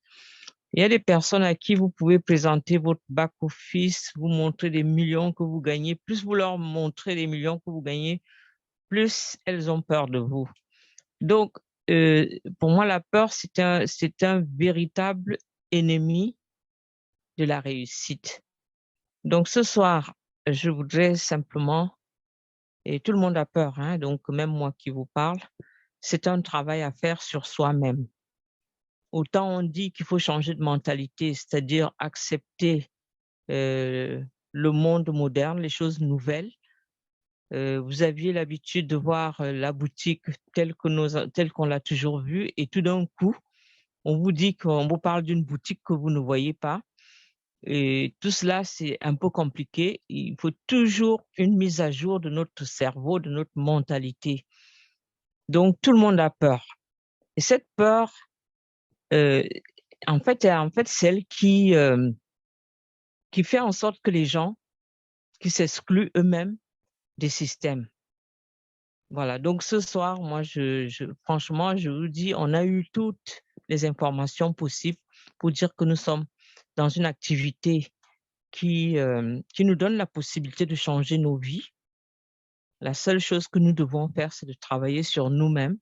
Il y a des personnes à qui vous pouvez présenter votre back-office, vous montrer des millions que vous gagnez, plus vous leur montrez les millions que vous gagnez, plus elles ont peur de vous. Donc, pour moi, la peur, c'est un véritable ennemi de la réussite. Donc, ce soir, je voudrais simplement, et tout le monde a peur, hein, donc même moi qui vous parle, c'est un travail à faire sur soi-même. Autant on dit qu'il faut changer de mentalité, c'est-à-dire accepter le monde moderne, les choses nouvelles. Vous aviez l'habitude de voir la boutique telle qu'on l'a toujours vue et tout d'un coup, on vous dit qu'on vous parle d'une boutique que vous ne voyez pas. Et tout cela, c'est un peu compliqué. Il faut toujours une mise à jour de notre cerveau, de notre mentalité. Donc, tout le monde a peur. Et cette peur, en fait, celle qui fait en sorte que les gens qui s'excluent eux-mêmes des systèmes. Voilà, donc ce soir, moi, franchement, je vous dis, on a eu toutes les informations possibles pour dire que nous sommes dans une activité qui nous donne la possibilité de changer nos vies. La seule chose que nous devons faire, c'est de travailler sur nous-mêmes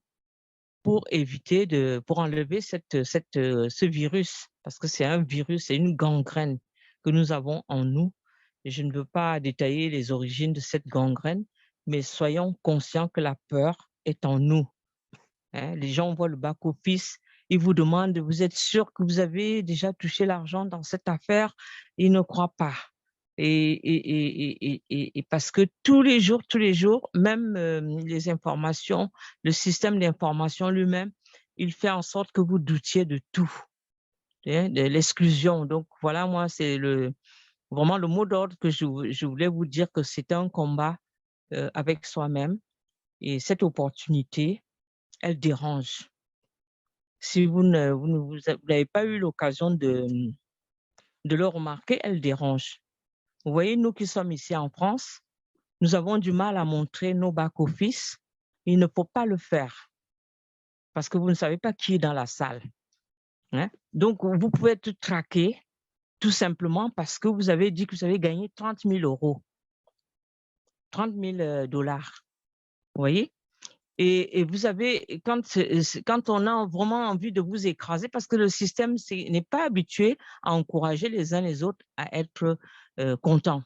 pour enlever ce virus, parce que c'est un virus, c'est une gangrène que nous avons en nous. Et je ne veux pas détailler les origines de cette gangrène, mais soyons conscients que la peur est en nous. Hein? Les gens voient le back-office, ils vous demandent, vous êtes sûr que vous avez déjà touché l'argent dans cette affaire? Ils ne croient pas. Et parce que tous les jours, même les informations, le système d'information lui-même, il fait en sorte que vous doutiez de tout, hein, de l'exclusion. Donc, voilà, moi, c'est vraiment le mot d'ordre que je voulais vous dire, que c'est un combat avec soi-même. Et cette opportunité, elle dérange. Si vous n'avez pas eu l'occasion de le remarquer, elle dérange. Vous voyez, nous qui sommes ici en France, nous avons du mal à montrer nos back-office. Il ne faut pas le faire parce que vous ne savez pas qui est dans la salle, hein? Donc, vous pouvez être traqué tout simplement parce que vous avez dit que vous avez gagné 30 000 €, 30 000 dollars. Vous voyez? Et vous avez, quand on a vraiment envie de vous écraser, parce que le système n'est pas habitué à encourager les uns les autres à être contents.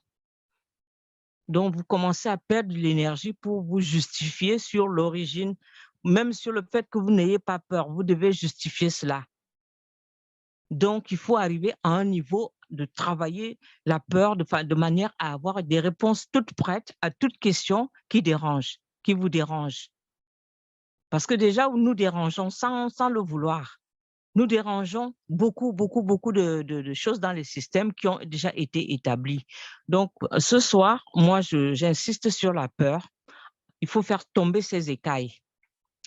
Donc, vous commencez à perdre de l'énergie pour vous justifier sur l'origine, même sur le fait que vous n'ayez pas peur. Vous devez justifier cela. Donc, il faut arriver à un niveau de travailler la peur de manière à avoir des réponses toutes prêtes à toute question qui vous dérange. Parce que déjà, nous dérangeons sans le vouloir. Nous dérangeons beaucoup de choses dans les systèmes qui ont déjà été établis. Donc, ce soir, moi, j'insiste sur la peur. Il faut faire tomber ces écailles.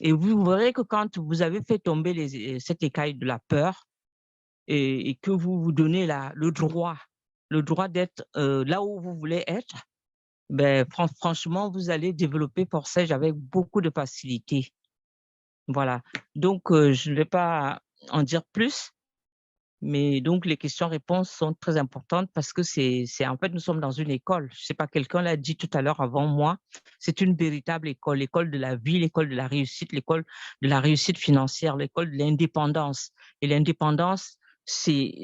Et vous verrez que quand vous avez fait tomber cette écaille de la peur et que vous vous donnez le droit d'être là où vous voulez être, ben, franchement, vous allez développer Forsage avec beaucoup de facilité. Voilà. Donc, je ne vais pas en dire plus. Mais donc, les questions-réponses sont très importantes parce que en fait, nous sommes dans une école. Je ne sais pas, quelqu'un l'a dit tout à l'heure avant moi. C'est une véritable école, l'école de la vie, l'école de la réussite financière, l'école de l'indépendance. Et l'indépendance, c'est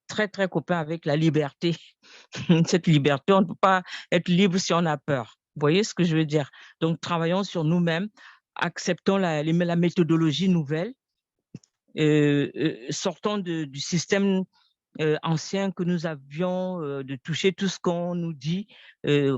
très, très copain avec la liberté. Cette liberté, on ne peut pas être libre si on a peur. Vous voyez ce que je veux dire? Donc, travaillons sur nous-mêmes, acceptons la méthodologie nouvelle. Sortons du système ancien que nous avions, de toucher tout ce qu'on nous dit,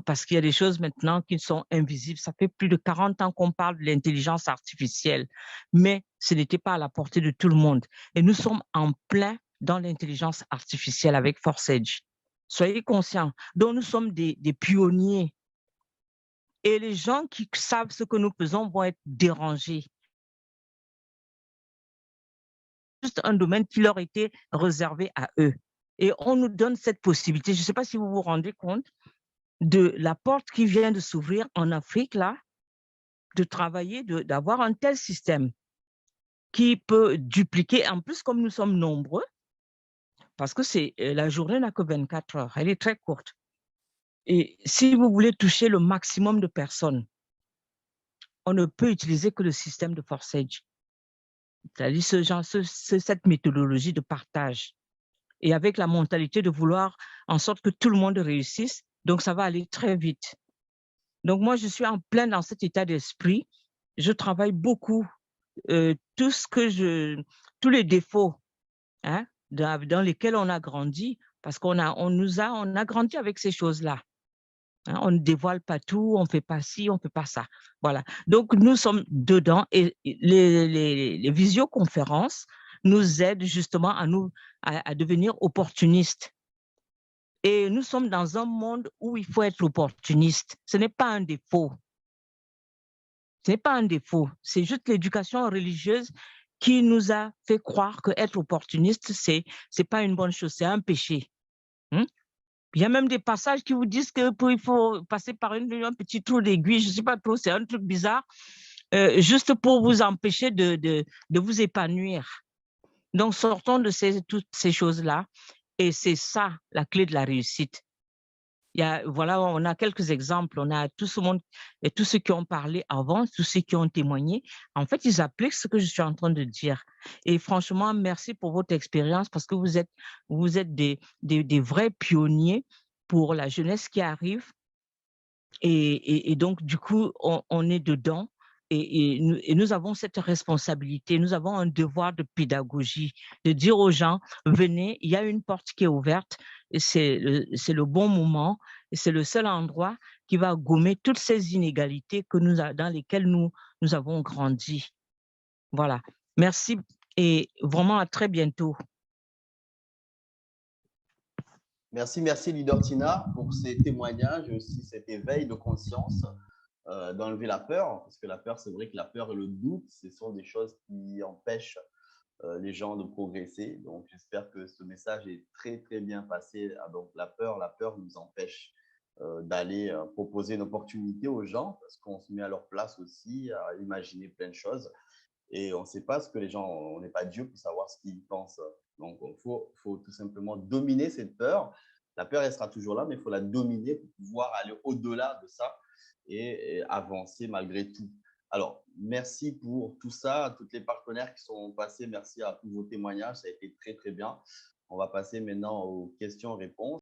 parce qu'il y a des choses maintenant qui sont invisibles. Ça fait plus de 40 ans qu'on parle de l'intelligence artificielle, mais ce n'était pas à la portée de tout le monde. Et nous sommes en plein dans l'intelligence artificielle avec Forsage. Soyez conscients. Donc, nous sommes des pionniers. Et les gens qui savent ce que nous faisons vont être dérangés. Juste un domaine qui leur était réservé à eux. Et on nous donne cette possibilité. Je ne sais pas si vous vous rendez compte de la porte qui vient de s'ouvrir en Afrique, là, de travailler, d'avoir un tel système qui peut dupliquer. En plus, comme nous sommes nombreux, parce que la journée n'a que 24 heures, elle est très courte. Et si vous voulez toucher le maximum de personnes, on ne peut utiliser que le système de Forsage. C'est-à-dire cette méthodologie de partage. Et avec la mentalité de vouloir en sorte que tout le monde réussisse, donc ça va aller très vite. Donc moi, je suis en plein dans cet état d'esprit. Je travaille beaucoup. Tous les défauts, hein, dans lesquels on a grandi, parce qu'on a grandi avec ces choses-là. Hein, on ne dévoile pas tout, on ne fait pas ci, on ne fait pas ça. Voilà. Donc, nous sommes dedans et les visioconférences nous aident justement à devenir opportunistes. Et nous sommes dans un monde où il faut être opportuniste. Ce n'est pas un défaut. Ce n'est pas un défaut. C'est juste l'éducation religieuse qui nous a fait croire qu'être opportuniste, c'est pas une bonne chose, c'est un péché. Il y a même des passages qui vous disent qu'il faut passer par un petit trou d'aiguille, je ne sais pas trop, c'est un truc bizarre, juste pour vous empêcher de vous épanouir. Donc, sortons de toutes ces choses-là, et c'est ça la clé de la réussite. Voilà, on a quelques exemples, on a tout ce monde, et tous ceux qui ont parlé avant, tous ceux qui ont témoigné, en fait, ils appliquent ce que je suis en train de dire. Et franchement, merci pour votre expérience parce que vous êtes des vrais pionniers pour la jeunesse qui arrive. Et donc, du coup, on est dedans et nous avons cette responsabilité, nous avons un devoir de pédagogie, de dire aux gens, venez, il y a une porte qui est ouverte, et c'est le bon moment, et c'est le seul endroit qui va gommer toutes ces inégalités dans lesquelles nous avons grandi. Voilà. Merci et vraiment à très bientôt. Merci, leader Tina, pour ces témoignages et aussi cet éveil de conscience, d'enlever la peur, parce que la peur, c'est vrai que la peur et le doute, ce sont des choses qui empêchent les gens de progresser. Donc, j'espère que ce message est très, très bien passé. Donc, la peur nous empêche d'aller proposer une opportunité aux gens, parce qu'on se met à leur place aussi, à imaginer plein de choses. Et on ne sait pas ce que les gens, on n'est pas Dieu pour savoir ce qu'ils pensent. Donc, il faut tout simplement dominer cette peur. La peur, elle sera toujours là, mais il faut la dominer pour pouvoir aller au-delà de ça et avancer malgré tout. Alors, merci pour tout ça, à tous les partenaires qui sont passés. Merci à tous vos témoignages. Ça a été très, très bien. On va passer maintenant aux questions-réponses.